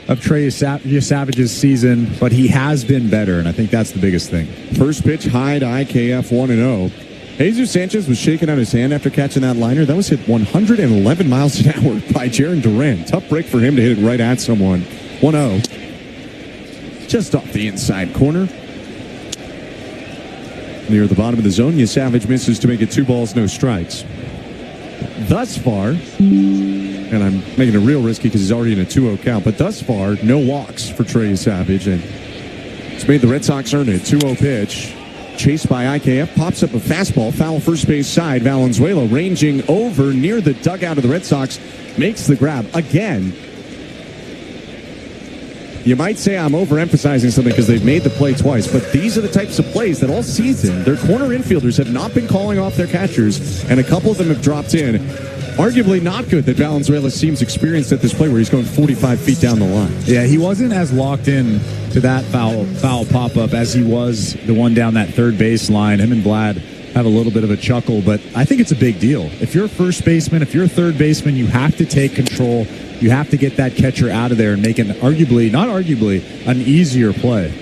of Trey Savage's season, but he has been better, and I think that's the biggest thing. First pitch high to IKF 1-0. Jesus Sanchez was shaking out his hand after catching that liner. That was hit 111 miles an hour by Jarren Duran. Tough break for him to hit it right at someone. 1-0. Just off the inside corner. Near the bottom of the zone, Savage misses to make it 2 balls, no strikes. Thus far, and I'm making it real risky because he's already in a 2-0 count, but thus far, no walks for Trey Savage. And it's made the Red Sox earn it. 2-0 pitch. Chased by IKF, pops up a fastball, foul first base side. Valenzuela ranging over near the dugout of the Red Sox, makes the grab again. You might say I'm overemphasizing something because they've made the play twice, but these are the types of plays that all season their corner infielders have not been calling off their catchers, and a couple of them have dropped in. Arguably not good that Valenzuela seems experienced at this play where he's going 45 feet down the line. Yeah, he wasn't as locked in to that foul pop-up as he was the one down that third base line. Him and Vlad have a little bit of a chuckle, but I think it's a big deal. If you're a first baseman, if you're a third baseman, you have to take control. You have to get that catcher out of there and make an an easier play.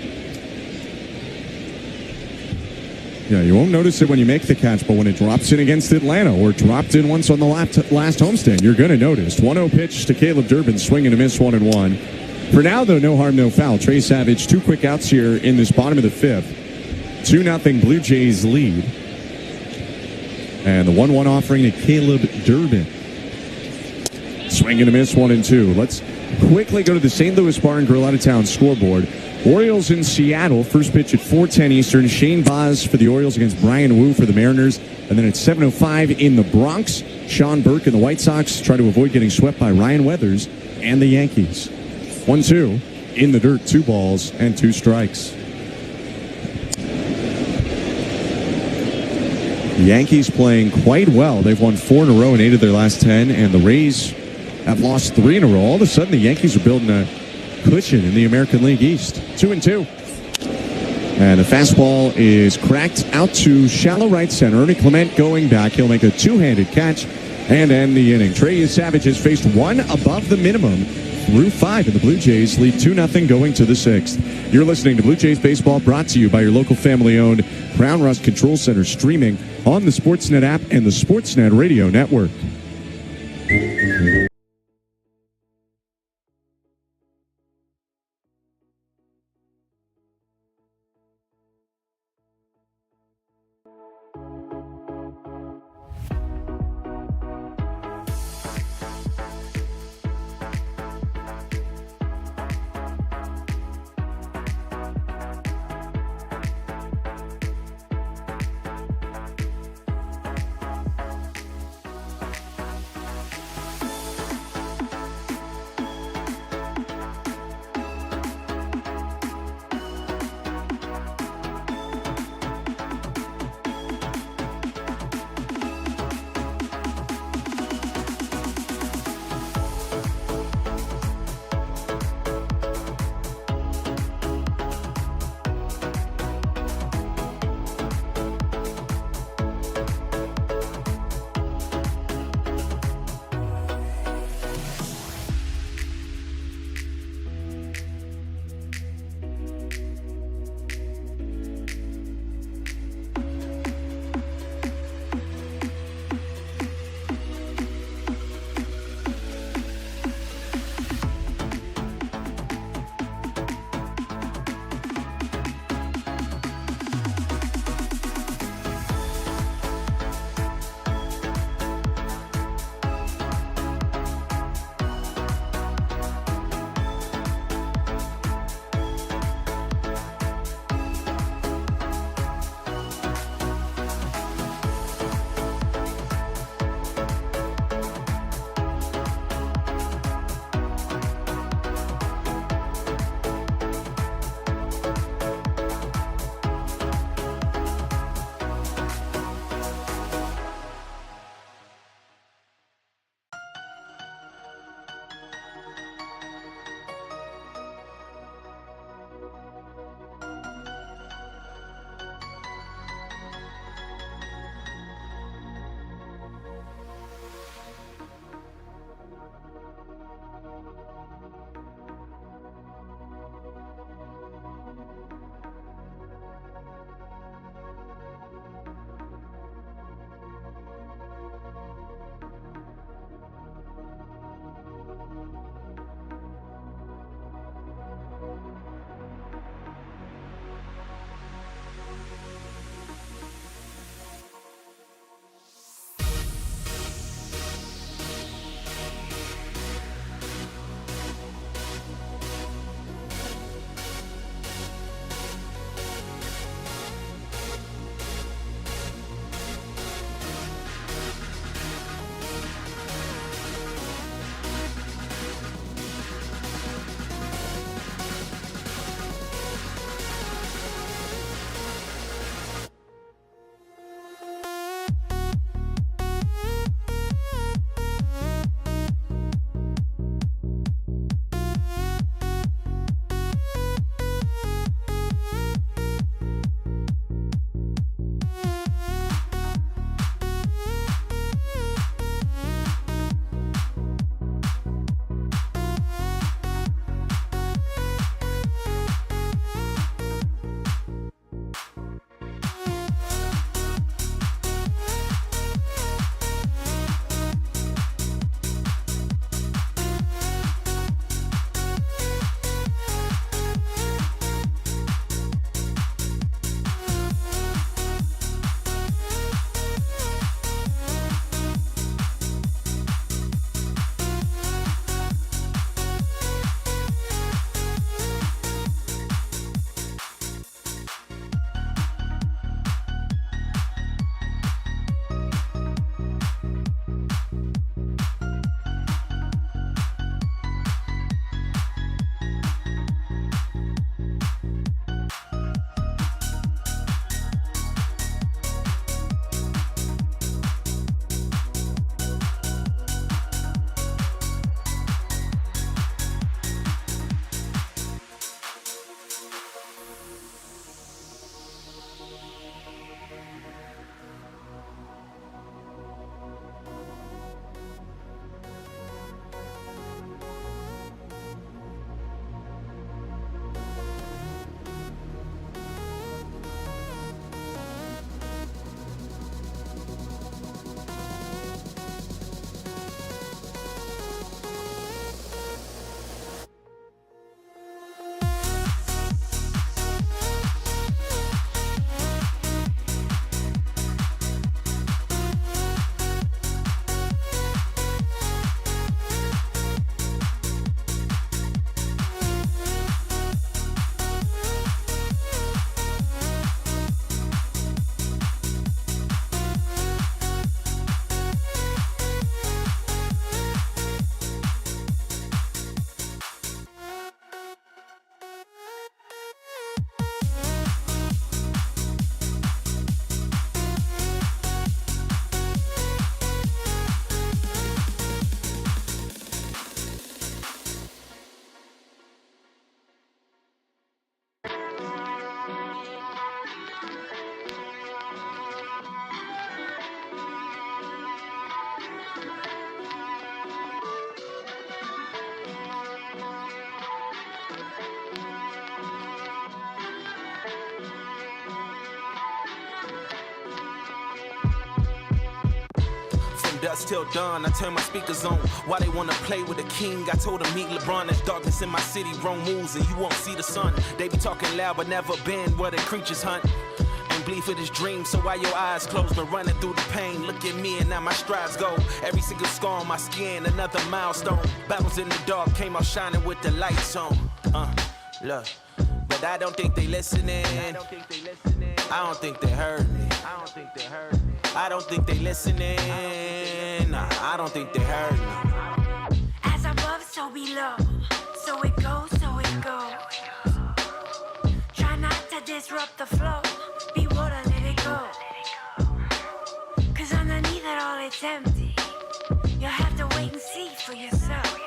Yeah, you won't notice it when you make the catch, but when it drops in against Atlanta or dropped in once on the last homestand, you're going to notice. 1-0 pitch to Caleb Durbin, swing and a miss, 1-1. For now, though, no harm, no foul. Trey Savage, 2 quick outs here in this bottom of the 5th. 2-0 Blue Jays lead. And the 1-1 offering to Caleb Durbin. Swing and a miss, 1-2. Let's quickly go to the St. Louis Bar and Grill out of town scoreboard. Orioles in Seattle, first pitch at 4:10 Eastern. Shane Baz for the Orioles against Brian Wu for the Mariners. And then at 7:05 in the Bronx, Sean Burke and the White Sox try to avoid getting swept by Ryan Weathers and the Yankees. 1-2 in the dirt, 2 balls and 2 strikes. The Yankees playing quite well. They've won 4 in a row in 8 of their last 10, and the Rays have lost 3 in a row. All of a sudden, the Yankees are building a cushion in the American League East. 2-2. And the fastball is cracked out to shallow right center. Ernie Clement going back. He'll make a 2-handed catch and end the inning. Trey Savage has faced 1 above the minimum through 5, and the Blue Jays lead 2-0 going to the 6th. You're listening to Blue Jays Baseball, brought to you by your local family-owned Crown Rust Control Center, streaming on the Sportsnet app and the Sportsnet Radio Network. dusk till dawn. I turn my speakers on. Why they wanna play with the king? I told them meet LeBron. There's darkness in my city, wrong moves, and you won't see the sun. They be talking loud, but never been where the creatures hunt. And bleed for this dream, so why your eyes closed? Been running through the pain. Look at me and now my strides go. Every single scar on my skin, another milestone. Battles in the dark, came out shining with the lights on. Look, but I don't think they listening. I don't think they heard me. I don't think they listening. Nah, I don't think they heard me. As above, so below. So it goes, so it goes. Try not to disrupt the flow. Be water, let it go. Cause underneath it all, it's empty. You'll have to wait and see for yourself.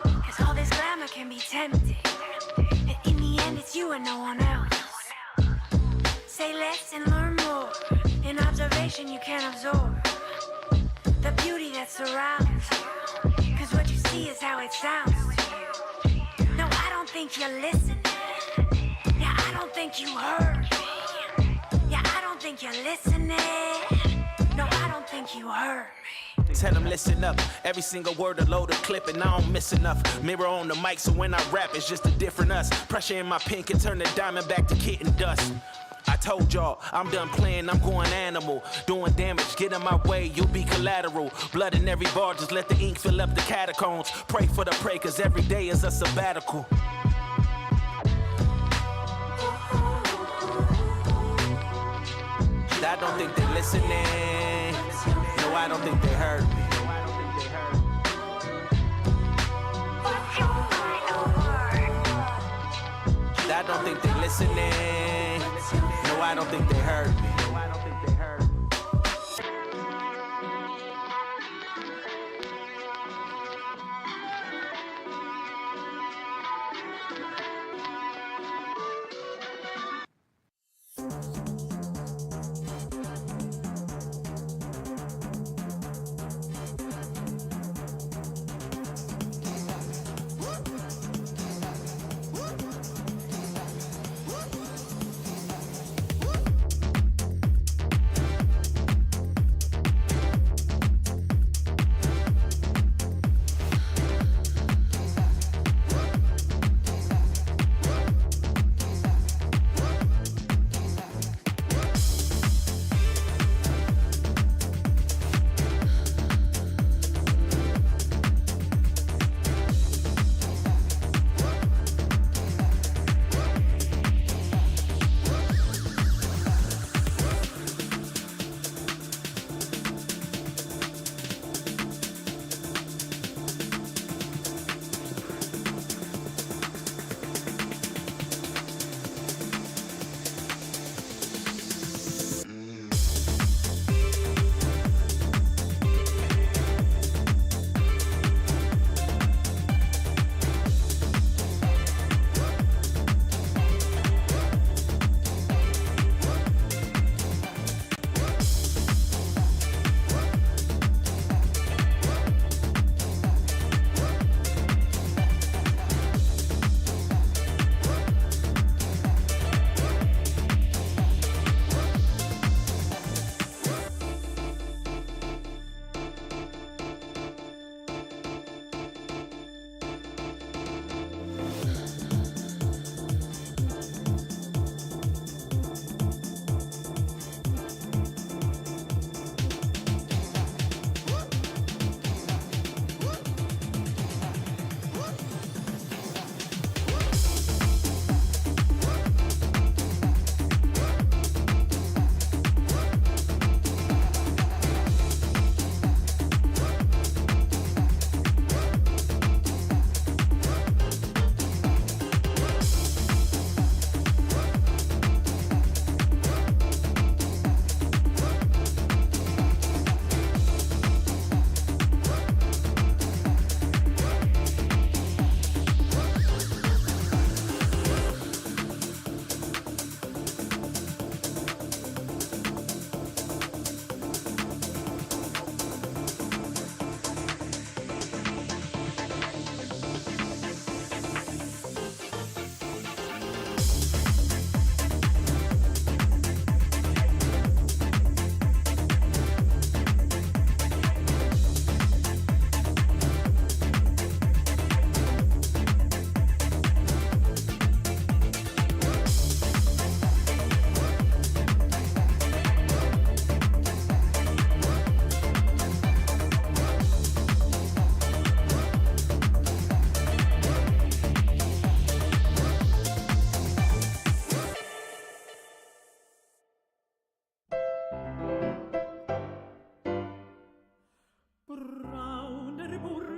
Cause all this glamour can be tempting. And in the end, it's you and no one else. Say less and learn more. In observation, you can absorb the beauty that surrounds you. Cause what you see is how it sounds to you. No, I don't think you're listening. Yeah, I don't think you heard me. Yeah, I don't think you're listening. No, I don't think you heard me. Tell them listen up, every single word a load of clip and I don't miss enough. Mirror on the mic, so when I rap it's just a different us. Pressure in my pen can turn the diamond back to kitten dust. I told y'all, I'm done playing, I'm going animal. Doing damage, get in my way, you'll be collateral. Blood in every bar, just let the ink fill up the catacombs. Pray for the prey, cause every day is a sabbatical. I don't think they're listening. No, I don't think they heard me. I don't think they're listening. No, I don't think they heard me.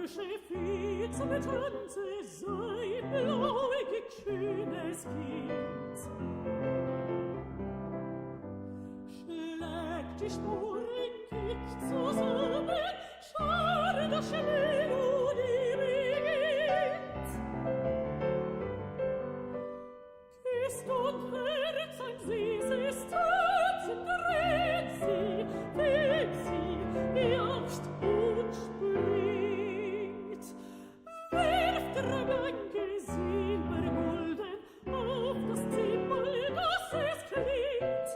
Bursche Fietz mit Tanze, sei blauäugig schönes Kind. Schlägt die Spuren dicht zusammen, schade, dass schnell und beginnt. Küsst und Herz ein süßes Tanzen, dreht sie, weht sie, jauchzt und springt. Wirft der blanke Silbergulden auf das Zimbel, dass es klingt.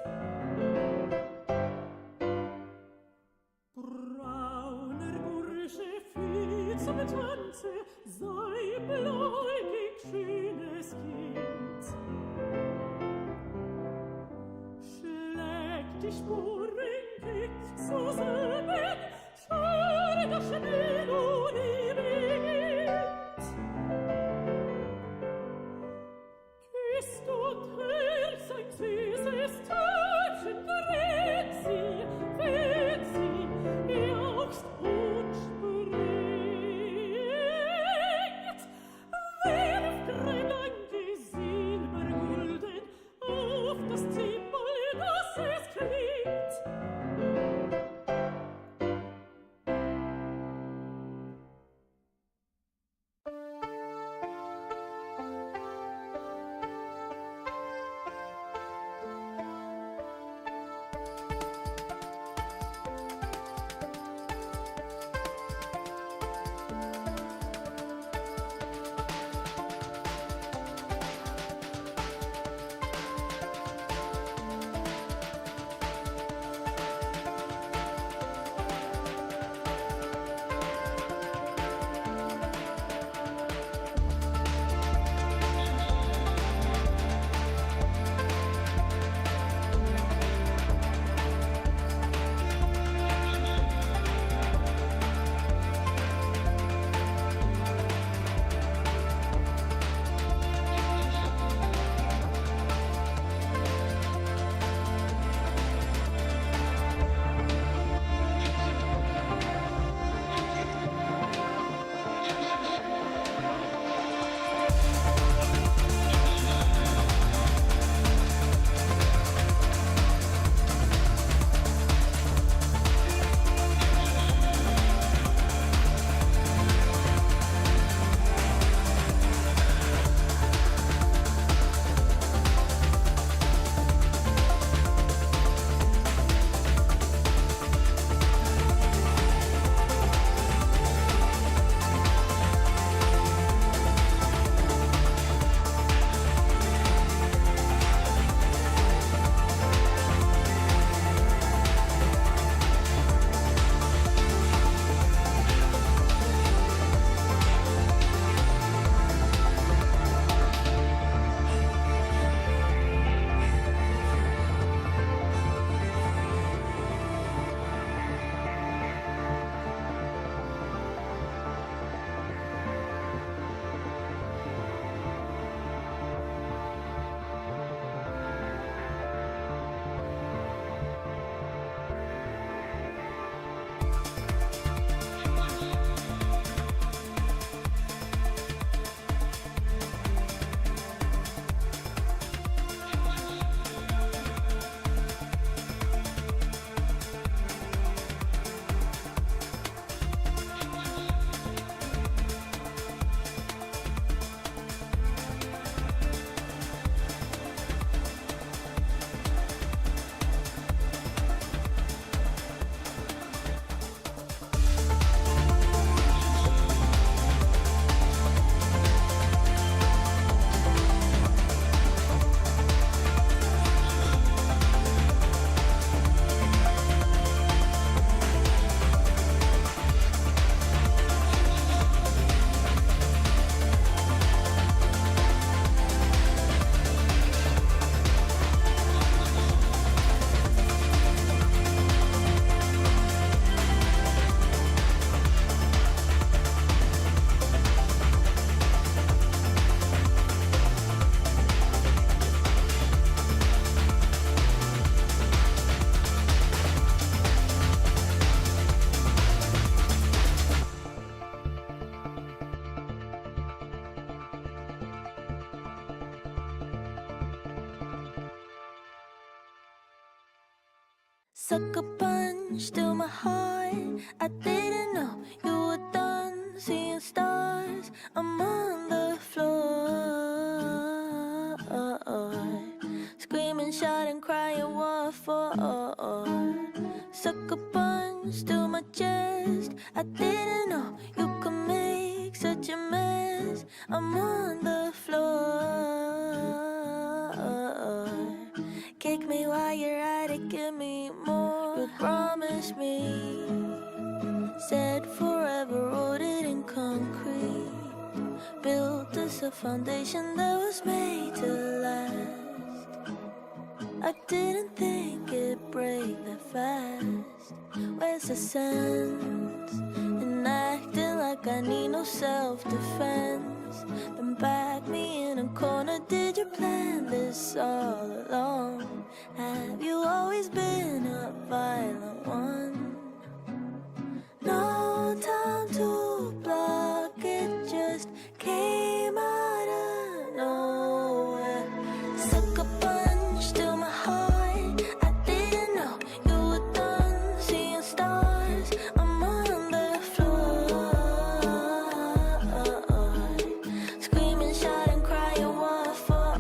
Brauner Bursche Fietz mit Tanze, sei bläugig schönes Kind. Schlägt die Spuren dicht zusammen, schade, dass schnell ohne beginnt. Küsst und Herz ein süßes Täubchen, dreht sie, weht sie, jauchzt und springt. Wirft drei blanke Silbergulden auf das Zimbel, dass es klingt. Sucker punch to my heart. I didn't know you were done seeing stars. I'm on the floor, screaming, shouting, crying, what for? Sucker punch to my chest. I didn't know you could make such a mess. I'm on the floor. Kick me while you're at it, give me more. You promised me, said forever, wrote it in concrete. Built us a foundation that was made to last. I didn't think it'd break that fast. Where's the sense in acting like I need no self-defense? Then back me in a corner, did you plan this all along? Have you always been a violent one? No time to block, it just came out of nowhere. Sucker punch to my heart. I didn't know you were done seeing stars. I'm on the floor, screaming, shouting, crying, what for?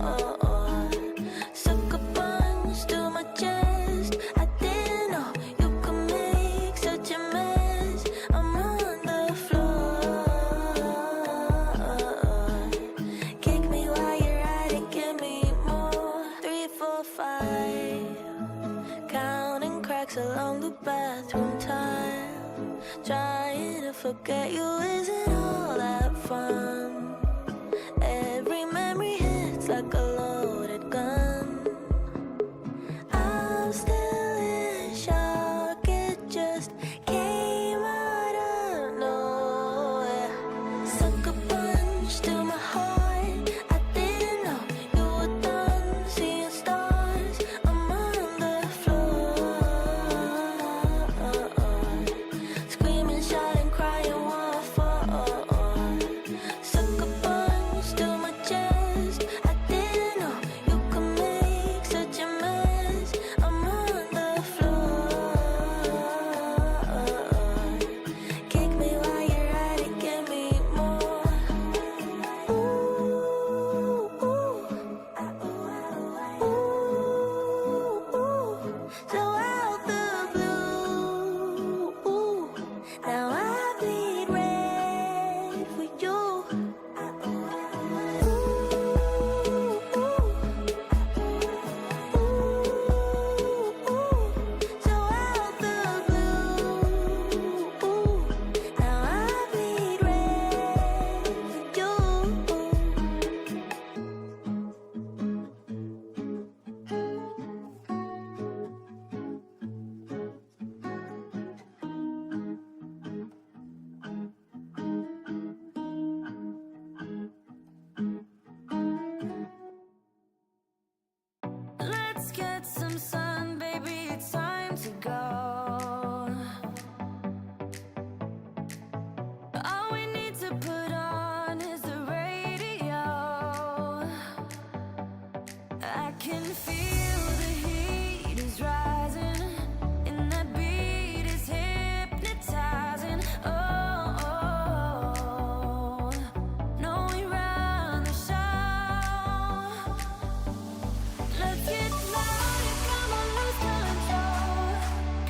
Sucker punch to my chest. I didn't know you could make such a mess. I'm on the floor. Kick me while you're at it, give me more. 3, 4, 5. Counting cracks along the bathroom tile. Trying to forget you isn't all that fun. Every memory hits like a loaded gun. I'm still in shock, it just came out of nowhere. Sucker punch to my heart. I didn't know you were done seeing stars. I'm on the floor, screaming, shouting, crying, what for? Sucker punch to my chest. I didn't know you could make such a mess. I'm on the floor. Kick me while you're at it, give me more. Ooh, ooh, ooh. So out the blue, now I bleed red for you. So out the blue, now I bleed red for you. Let's get some sun, baby, it's time to go. All we need to put on is the radio. I can feel the heat is rising, and that beat is hypnotizing. Oh, no, we run the show. Let's get louder, come on, lose control.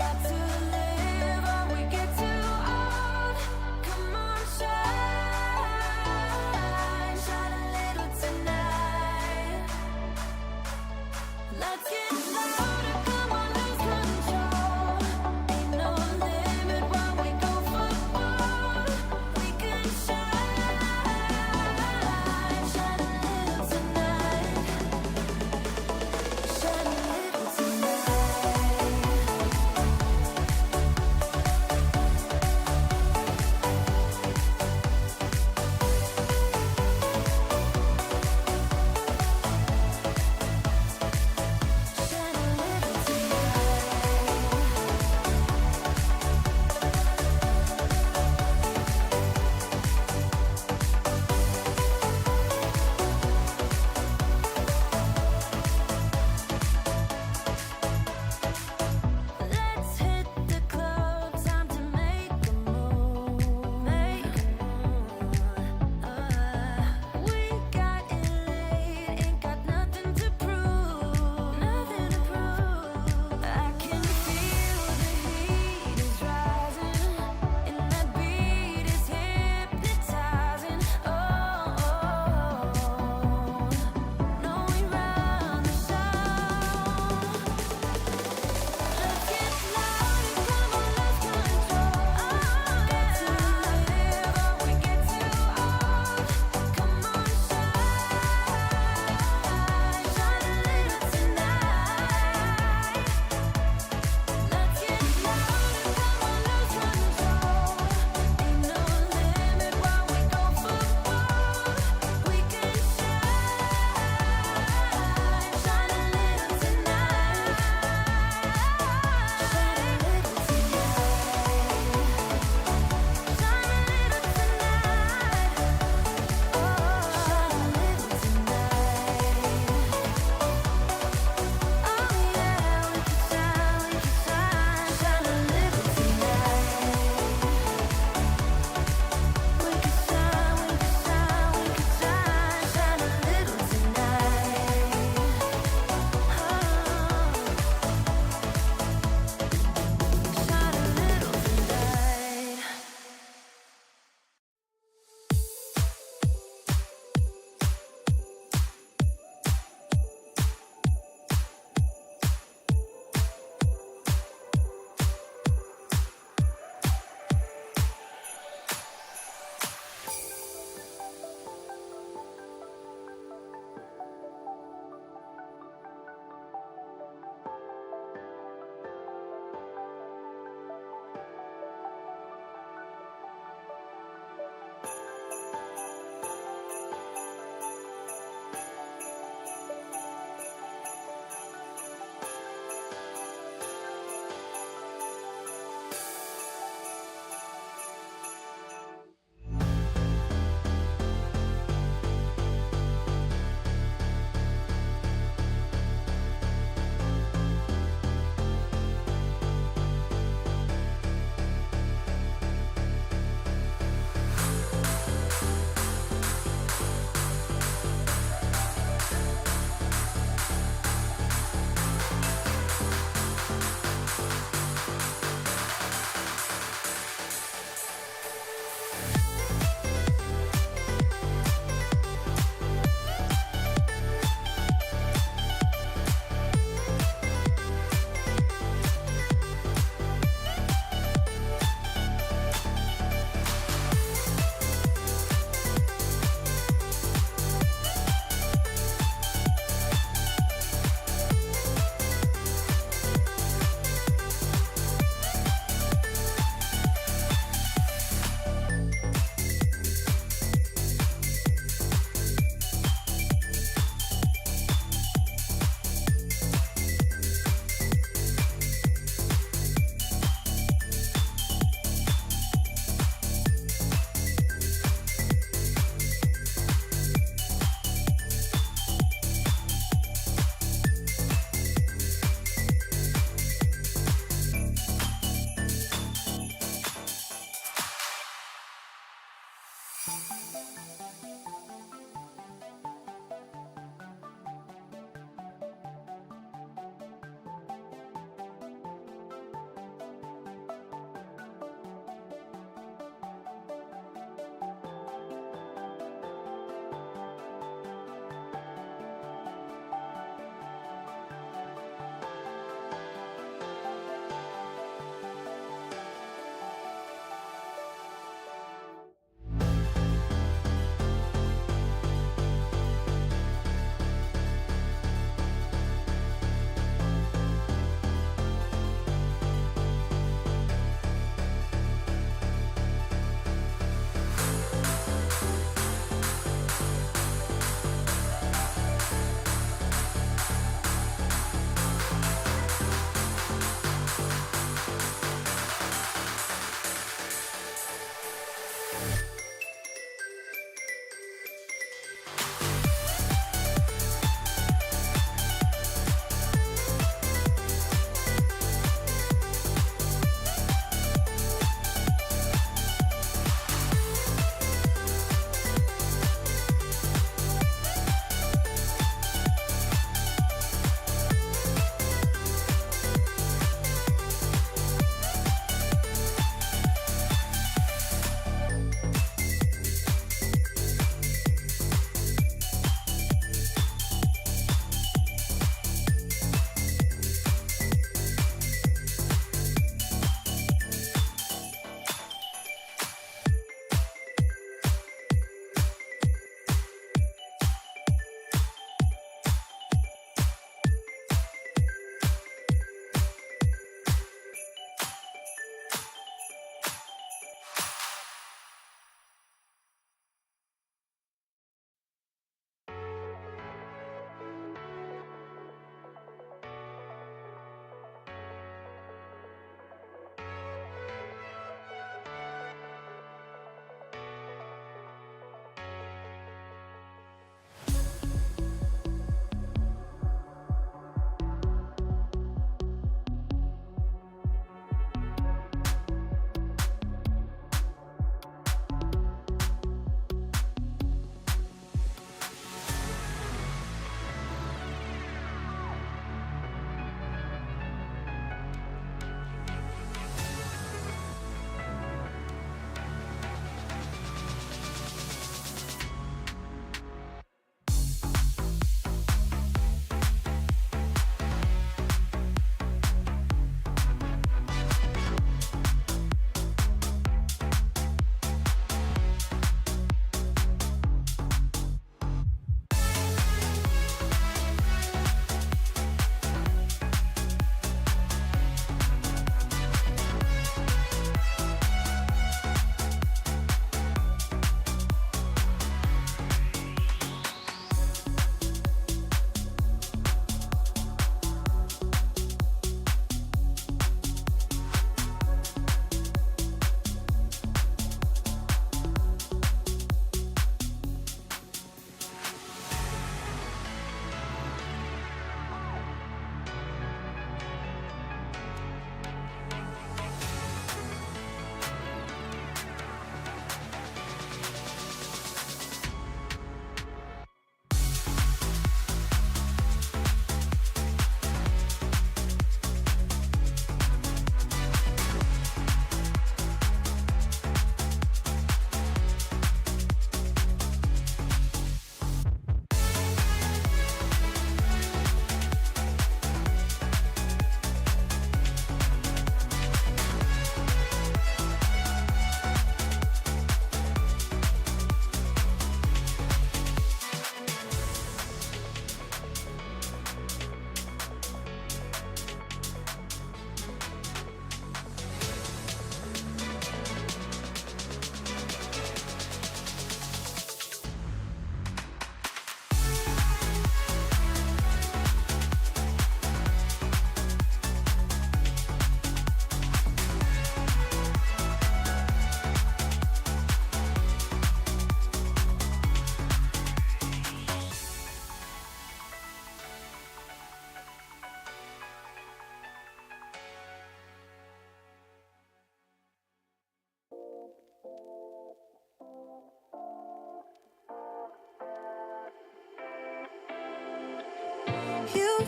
Got to live or we get too old. Come on, shine, shine a little tonight.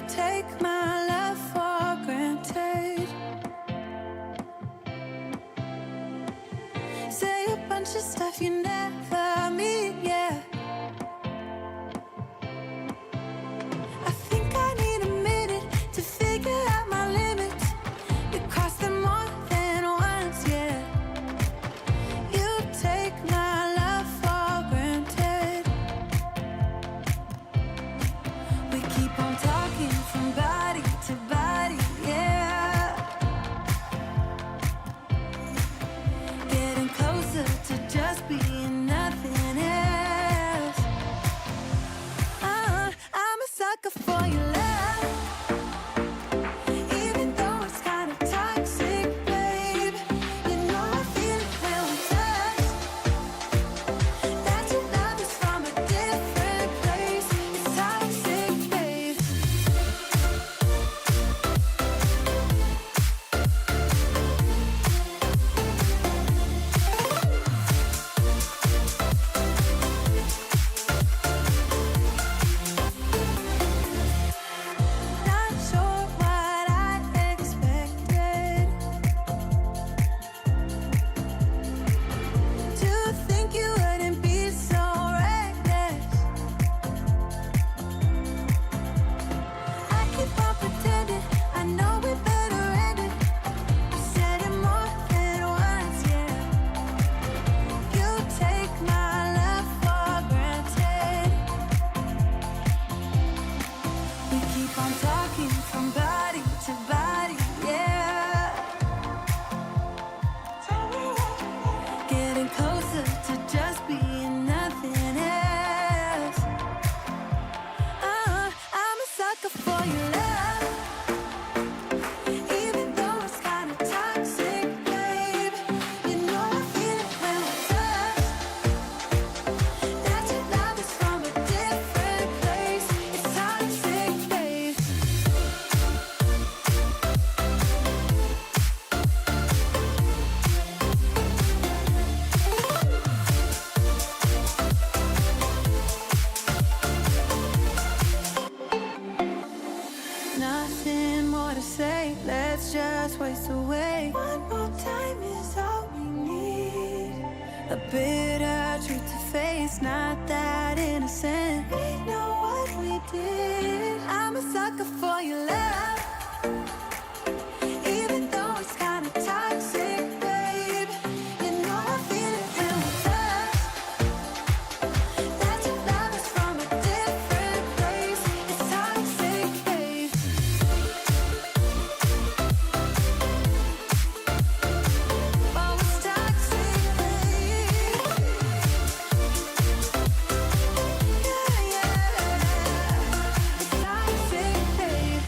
take my love for granted. Say a bunch of stuff you never mean, yeah. I think I need a minute to figure out my limits. You cross them more than once, yeah. You take my love for granted. We keep on talking from body to body, yeah. Getting closer to just being nothing else. I'm a sucker for your love, even though it's kind of toxic, babe. You know I feel it when we touch. That your love is from a different place. It's toxic, babe. Not sure what I expected. To think you wouldn't be so reckless. I keep on pretending I know we better end it. I said it more than once, yeah. You take my love for granted. We keep on talking from body to body, yeah. Getting closer to just being nothing else. I'm a sucker for your love, even though it's kind of toxic, babe. You know I feel it when we touch. That your love is from a different place. It's toxic, babe. Nothing more to say, let's just waste away. One more time is all we need. A bitter truth to face, not that innocent. We know what we did. I'm a sucker for your love, even though it's kind of toxic, babe. You know I feel it when we touch. That your love is from a different place. It's toxic, babe. Oh, it's toxic, babe. Yeah, yeah. It's toxic, babe.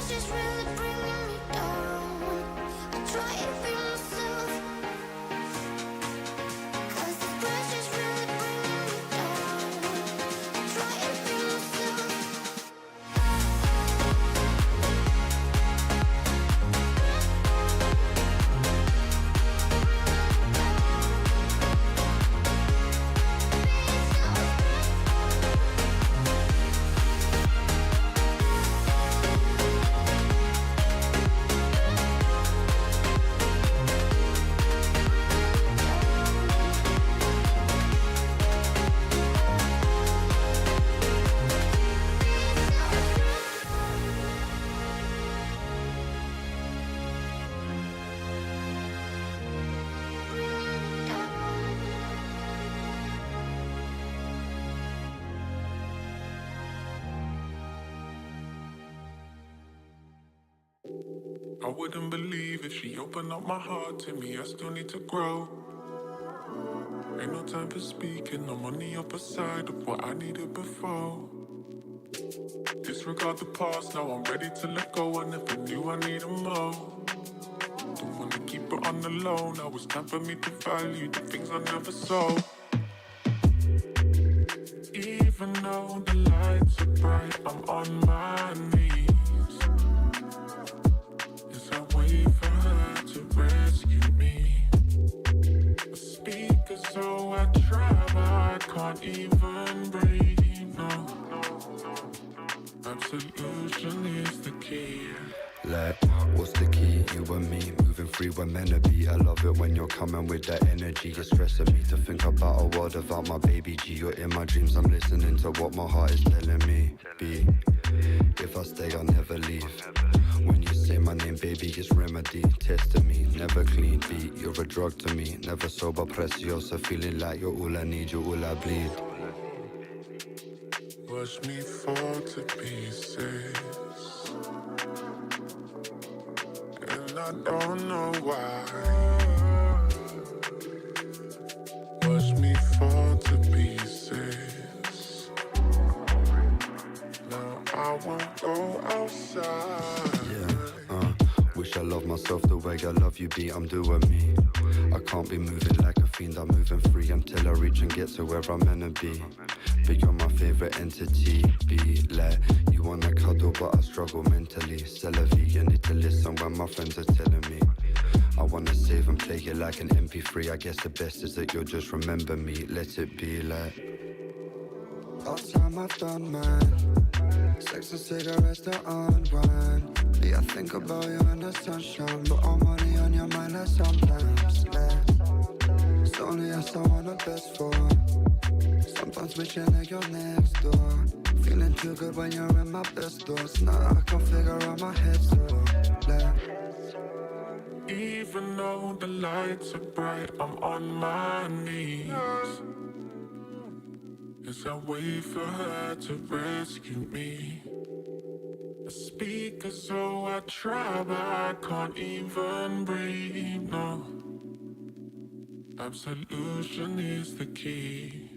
pressure's really bringing me down. I try to be myself, 'cause this pressure's really bringing me down. I try to be myself. I wouldn't believe if she opened up my heart to me. I still need to grow. Ain't no time for speaking. I'm on the upper side of what I needed before. Disregard the past, now I'm ready to let go. I never knew I needed more. Don't wanna keep it on the low. Now it's time for me to value the things I never saw. Even though the lights are bright, I'm on my knees. Wait for her to rescue me. The speaker's so I try, but I can't even breathe. No, absolution is the key. Like, what's the key? You and me, moving free, we're meant to be. I love it when you're coming with that energy. You're stressing me to think about a world without my baby G. You're in my dreams, I'm listening to what my heart is telling me. Be, if I stay, I'll never leave. When you say my name, baby, it's remedy. Testing me, never clean beat. You're a drug to me, never sober, preciosa. Feeling like you're all I need, you're all I bleed. Watch me fall to pieces, and I don't know why. Watch me fall to pieces. Now I won't go outside. Wish I loved myself the way I love you, be, I'm doing me. I can't be moving like a fiend, I'm moving free until I reach and get to where I'm meant to be. But you're my favorite entity, be like, you wanna cuddle but I struggle mentally. C'est la vie, you need to listen when my friends are telling me. I wanna save and play it like an MP3. I guess the best is that you'll just remember me. Let it be like, all time I've done mine. Sex and cigarettes to unwind. Yeah, I think about you in the sunshine, but all money on your mind like sometimes. Yeah. It's only us I want the best for. Sometimes wishing that you're next door. Feeling too good when you're in my best doors. Now I can figure out my head so yeah. Even though the lights are bright, I'm on my knees as I wait for her to rescue me. The speaker's so I try, but I can't even breathe. No, absolution is the key.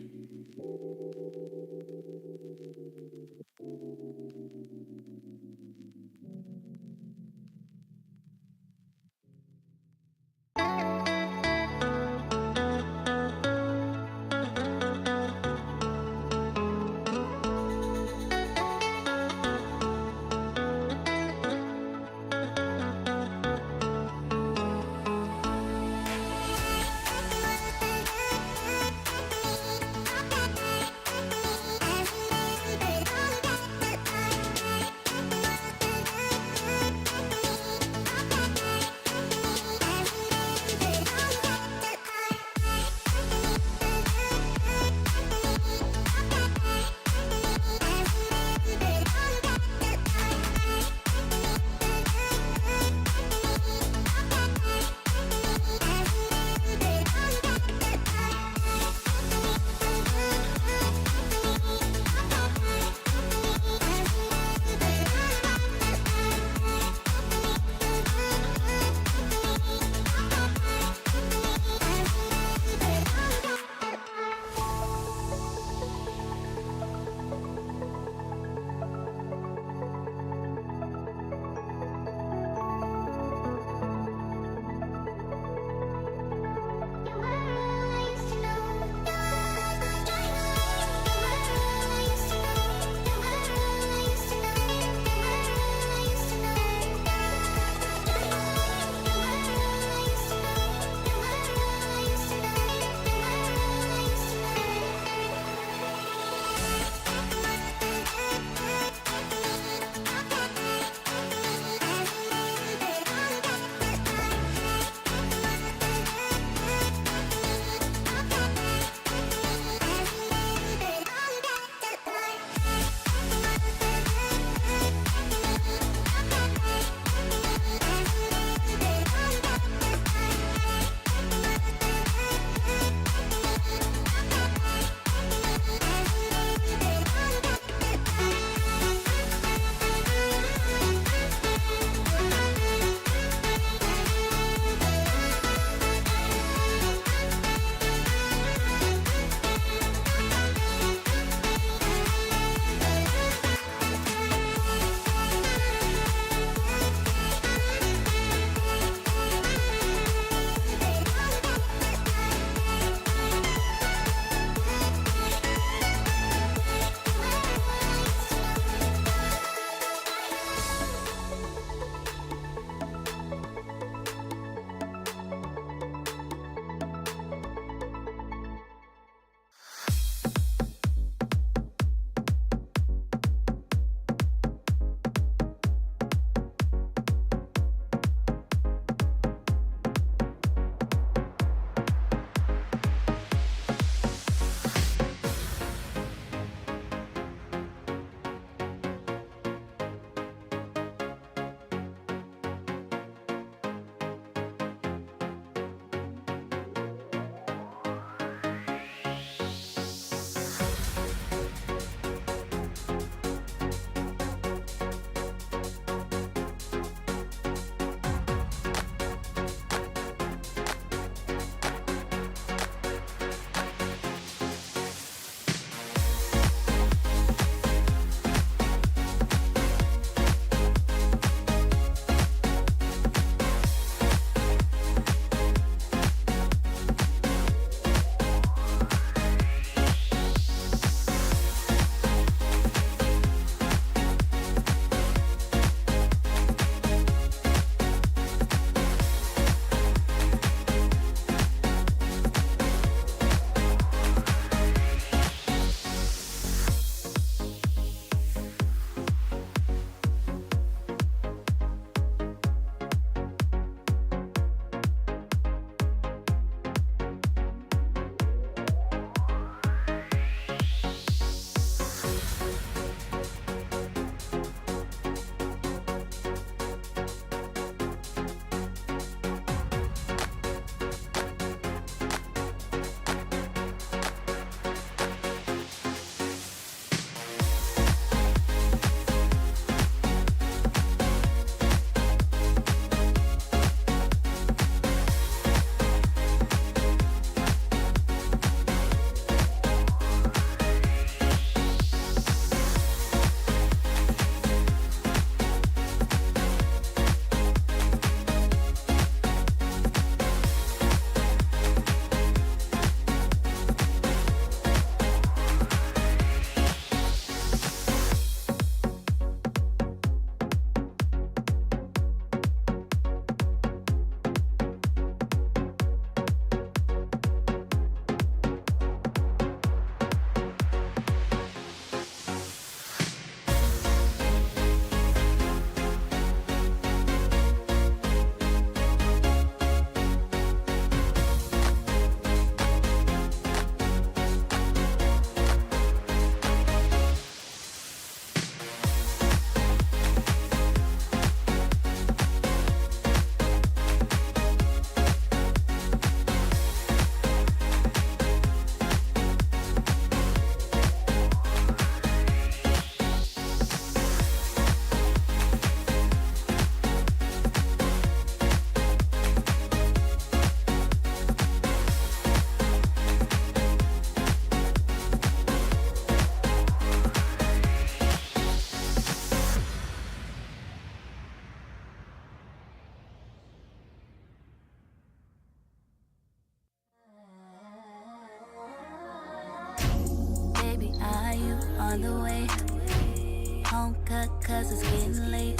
cause it's getting late.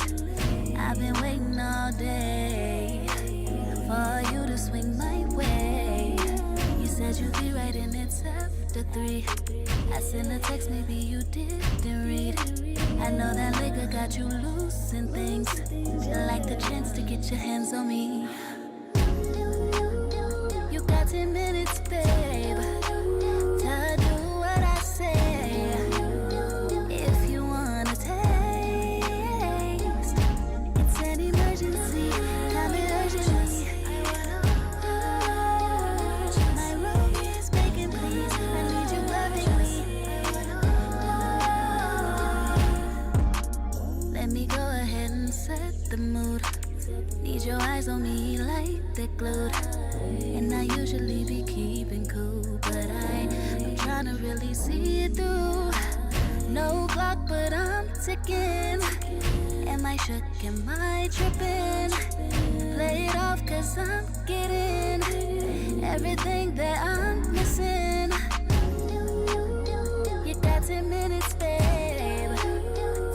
I've been waiting all day for you to swing my way. You said you'd be right and it's after 3. I sent a text, maybe you didn't read. I know that liquor got you loose and things. I like the chance to get your hands on me. You got 10 minutes, babe, to do what I say. If you wanna taste, it's an emergency, coming urgently. My room is vacant, please, I need you lovingly. Let me go ahead and set the mood. Need your eyes on me like they're glued. And I usually be keeping cool, but I'm trying to really see it through. No clock, but I'm ticking. Am I shook? Am I tripping? Play it off, cause I'm getting everything that I'm missing. You got 10 minutes, babe,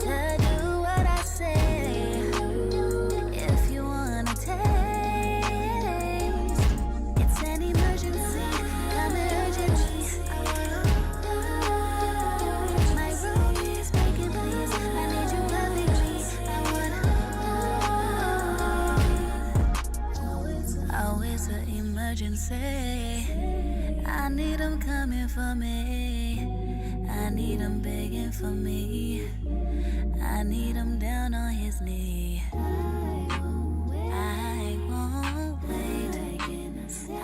to do what I say. If you wanna taste, it's an emergency, coming urgently. My room is vacant, please, I need you lovingly. Oh, it's an emergency. I need him coming for me. I need him begging for me. I need him down on his knee. I won't wait.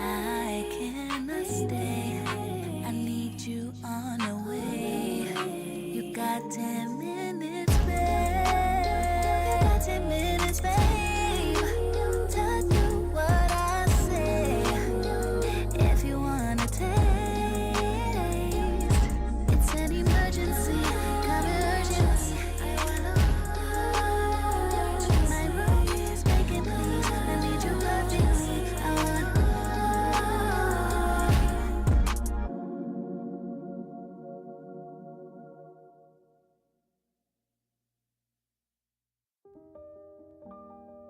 I cannot stay. I need you on the way. You got 10 minutes, babe. You got 10 minutes, babe, to do what I say. If you wanna taste, it's an emergency, coming urgently. My room is vacant, please, I need you lovingly. Maybe it's something divine, oh yeah.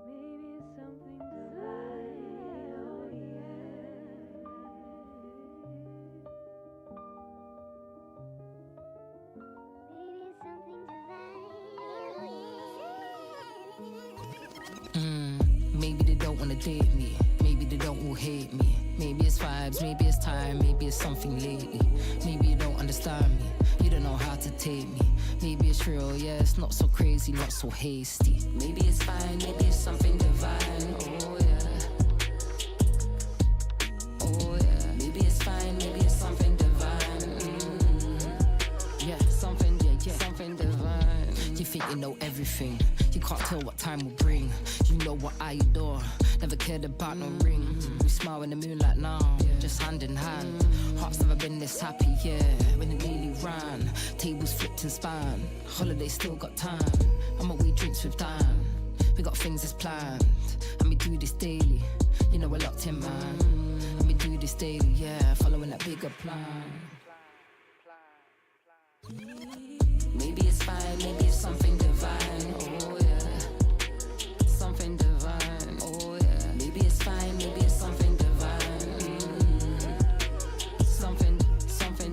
Maybe it's something divine, Maybe they don't wanna date me. Maybe they don't all hate me. Maybe it's vibes, maybe it's time, maybe it's something lately. Maybe you don't understand me, you don't know how to take me. Maybe it's real, yeah, it's not so crazy, not so hasty. Maybe it's fine, maybe it's something divine, oh yeah. Oh yeah, maybe it's fine, maybe it's something divine. Yeah, something, something divine. You think you know everything, you can't tell what time will bring. You know what I adore, never cared about no ring. We smile in the moonlight now, just hand in hand. Hearts never been this happy, yeah, when it nearly ran. Tables flipped and span, holiday still got time. I'ma we drinks with Dan, we got things that's planned. And we do this daily, you know we're locked in, man. And we do this daily, yeah, following that bigger plan. Maybe it's fine, maybe it's something divine, oh yeah. Something divine, oh yeah. Maybe it's fine, maybe it's something divine. Something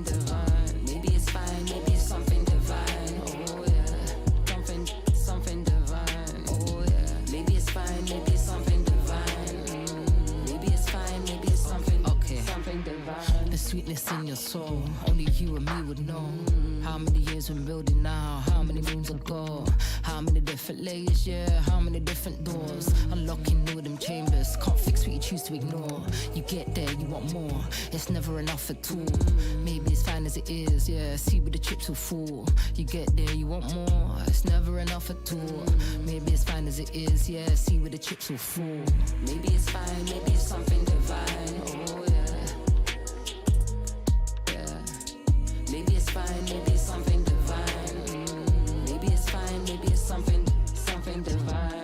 divine. Maybe it's fine, maybe it's something divine, oh yeah. Something divine, oh yeah. Maybe it's fine, maybe it's something divine. Maybe it's fine, maybe it's something, okay. Something divine. The sweetness in your soul, only you and me would know. How many years we're building now, how many moons ago. How many different layers, yeah, how many different doors. Unlocking all them chambers, can't fix what you choose to ignore. You get there, you want more, it's never enough at all. Maybe it's fine as it is, yeah, see where the chips will fall. You get there, you want more, it's never enough at all. Maybe it's fine as it is, yeah, see where the chips will fall. Maybe it's fine, maybe it's something divine, oh yeah. Yeah. Maybe it's fine, maybe it's something divine. Maybe it's fine, maybe it's something divine.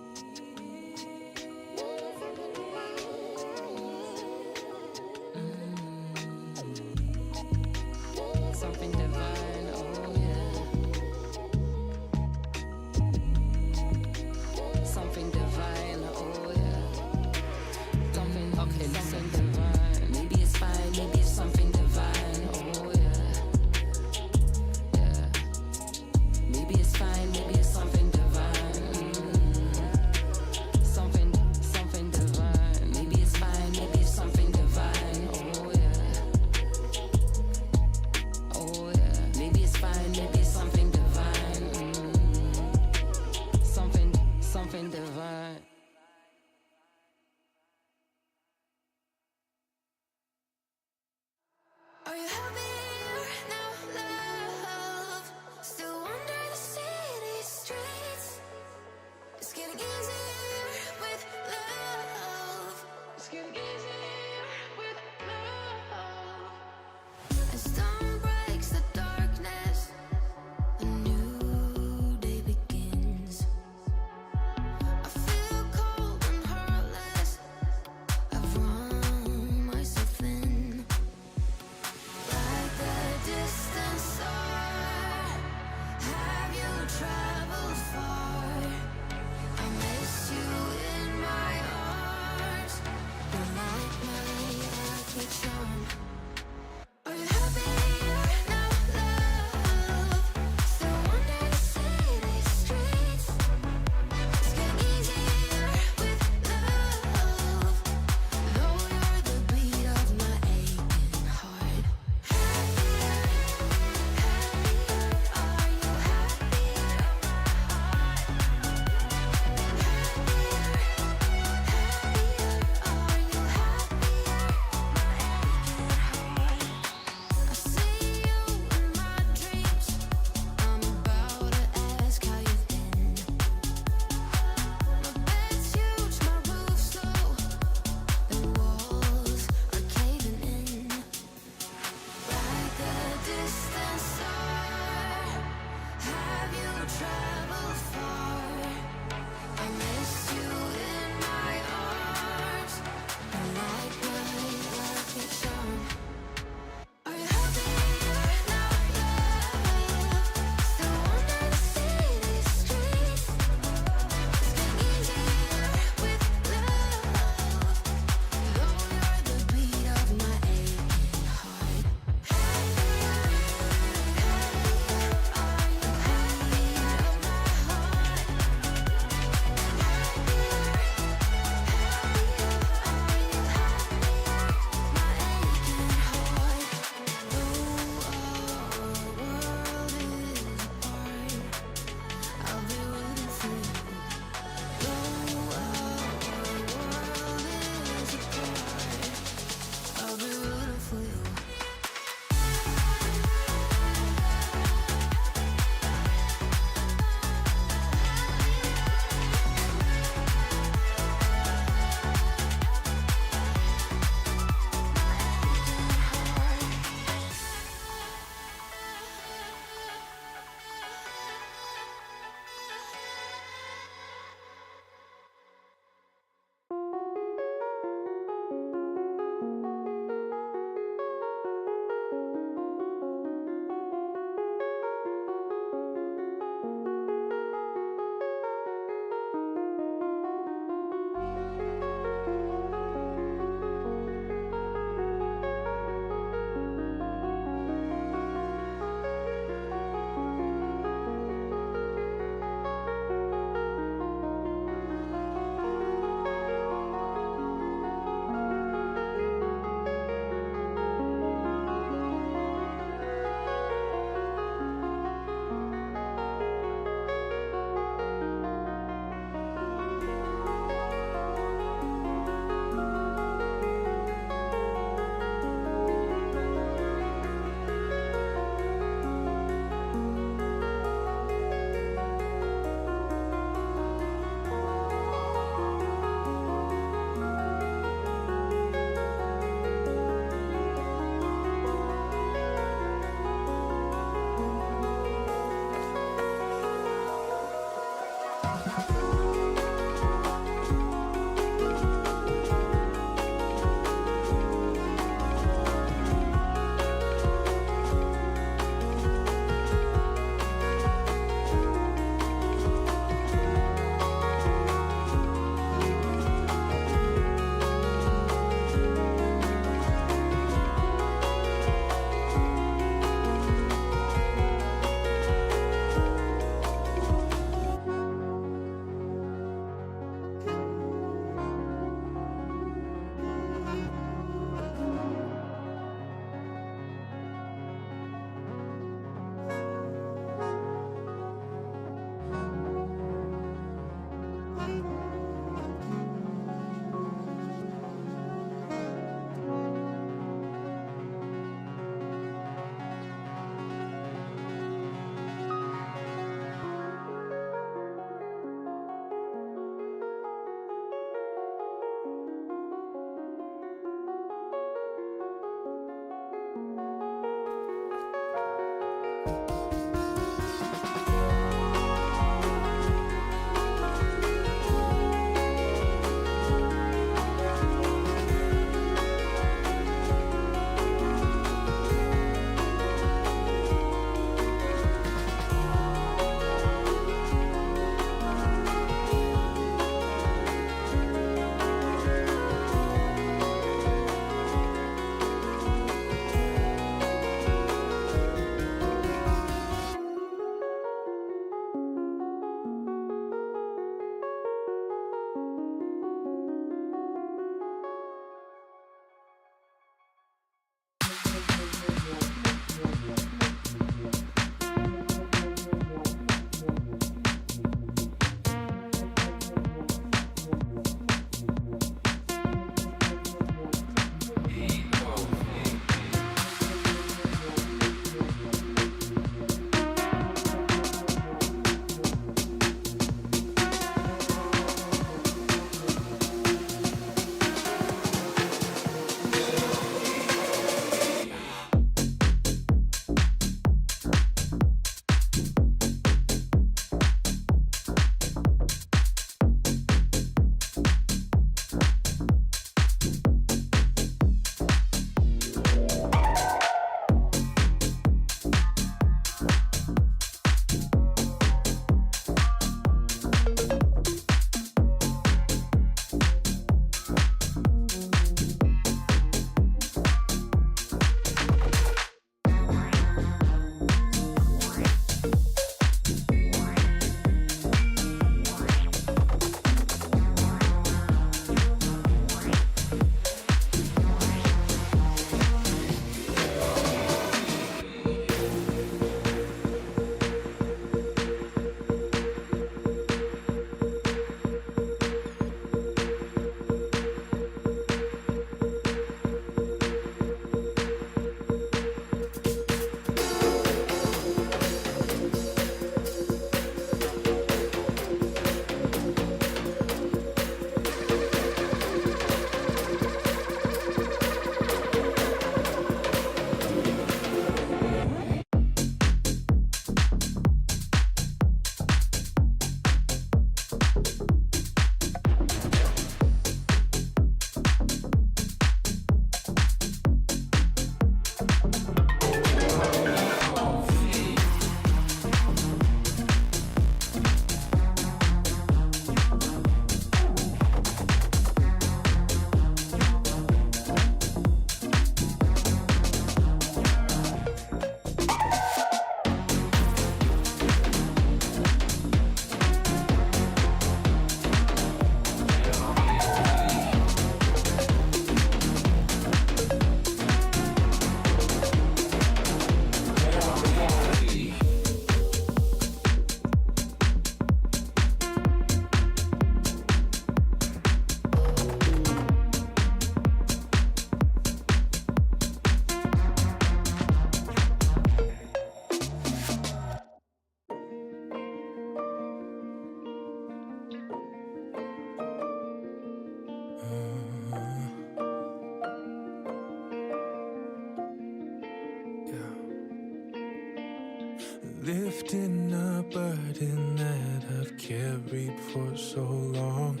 Lifting a burden that I've carried for so long,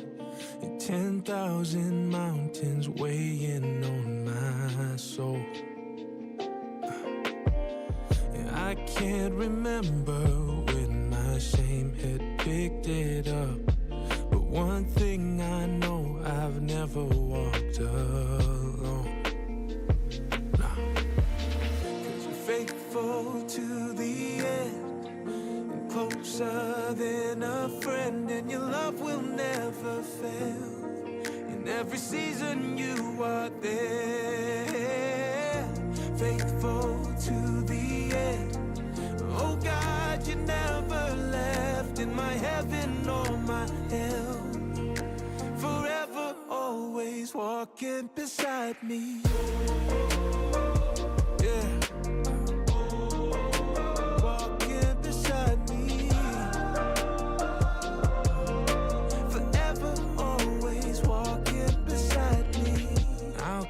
and 10,000 mountains weighing on my soul. And I can't remember when my shame had picked it up, but one thing I know, I've never walked alone. Faithful to the end, and closer than a friend, and your love will never fail. In every season you are there, faithful to the end. Oh God, you never left in my heaven or my hell. Forever, always walking beside me. Yeah.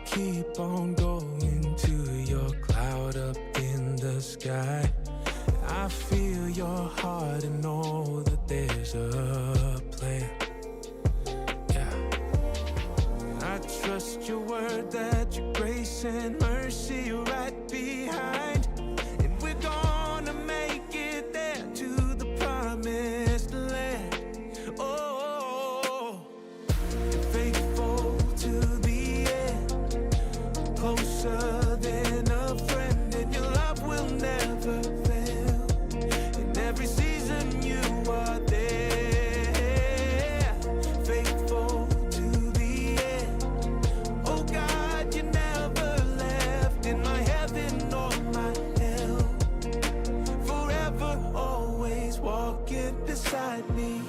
Keep on going to your cloud up in the sky. I feel your heart and know that there's a plan. Yeah. I trust your word that your grace and mercy are right behind, and we're gonna make it there to the promised land. Oh, faithful to the end, closer than a friend, and your love will never fail. In every season you are there, faithful to the end. Oh God, you never left in my heaven or my hell. Forever, always walking beside me.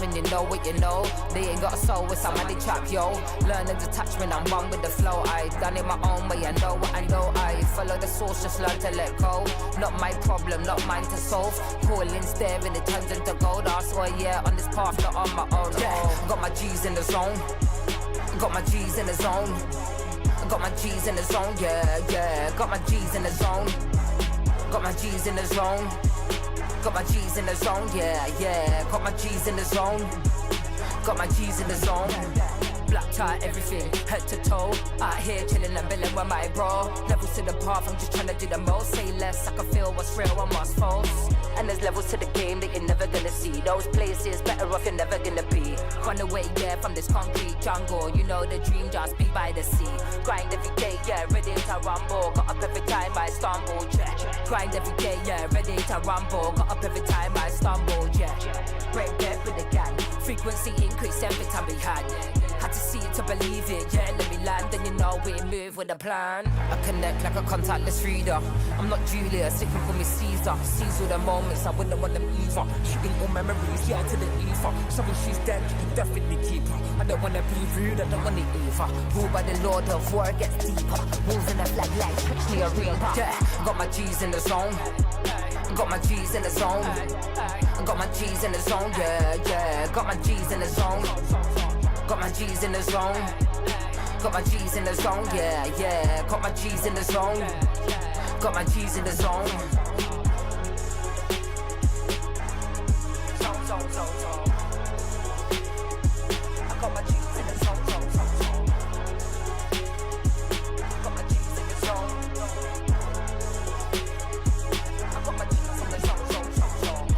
When you know what you know, they ain't got a soul with somebody trap, yo. Learning detachment, I'm one with the flow. I done it my own way, I know what I know. I follow the source, just learn to let go. Not my problem, not mine to solve. Pulling, staring, it turns into gold. I swear, yeah, on this path, not on my own. Yeah. Got my G's in the zone. Got my G's in the zone. Got my G's in the zone, yeah, yeah. Got my G's in the zone. Got my G's in the zone. Got my G's in the zone, yeah, yeah. Got my G's in the zone. Got my G's in the zone. Black tie, everything, head to toe. Out here chilling and billing with my bro. Levels to the path, I'm just trying to do the most. Say less, I can feel what's real and what's false. And there's levels to the game that you're never gonna see. Those places better off you're never gonna be. Run away, yeah, from this concrete jungle. You know the dream just be by the sea. Grind every day, yeah, ready to rumble. Got up every time I stumble, yeah. Grind every day, yeah, ready to rumble. Got up every time I stumble, yeah. Break bread with the gang. Frequency increase every time we had. Had to see it to believe it, yeah, let me land. And you know we move with a plan. I connect like a contactless reader. I'm not Julius, you can call me Caesar. Seize all the moments, I wouldn't want them either. Shooting all memories, yeah, to the ether. Showing she's dead, definitely keep her. I don't wanna be rude, I don't wanna either. Ruled by the Lord of War gets deeper. Wolves in the flag like me a reaper. Yeah, got my G's in the zone. Got my G's in the zone. Got my G's in the zone, yeah, yeah. Got my G's in the zone. Got my G's in the zone. Got my G's in the zone, yeah, yeah. Got my G's in the zone. Got my G's in the zone. Zone, zone, zone, zone. I got my G's in the zone, zone, zone, zone. Got my G's in the zone. I got my G's in the zone, zone, zone, zone.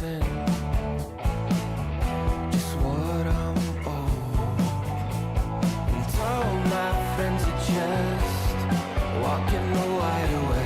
nothing, just what I'm owed. And told my friends are just walking the wide away.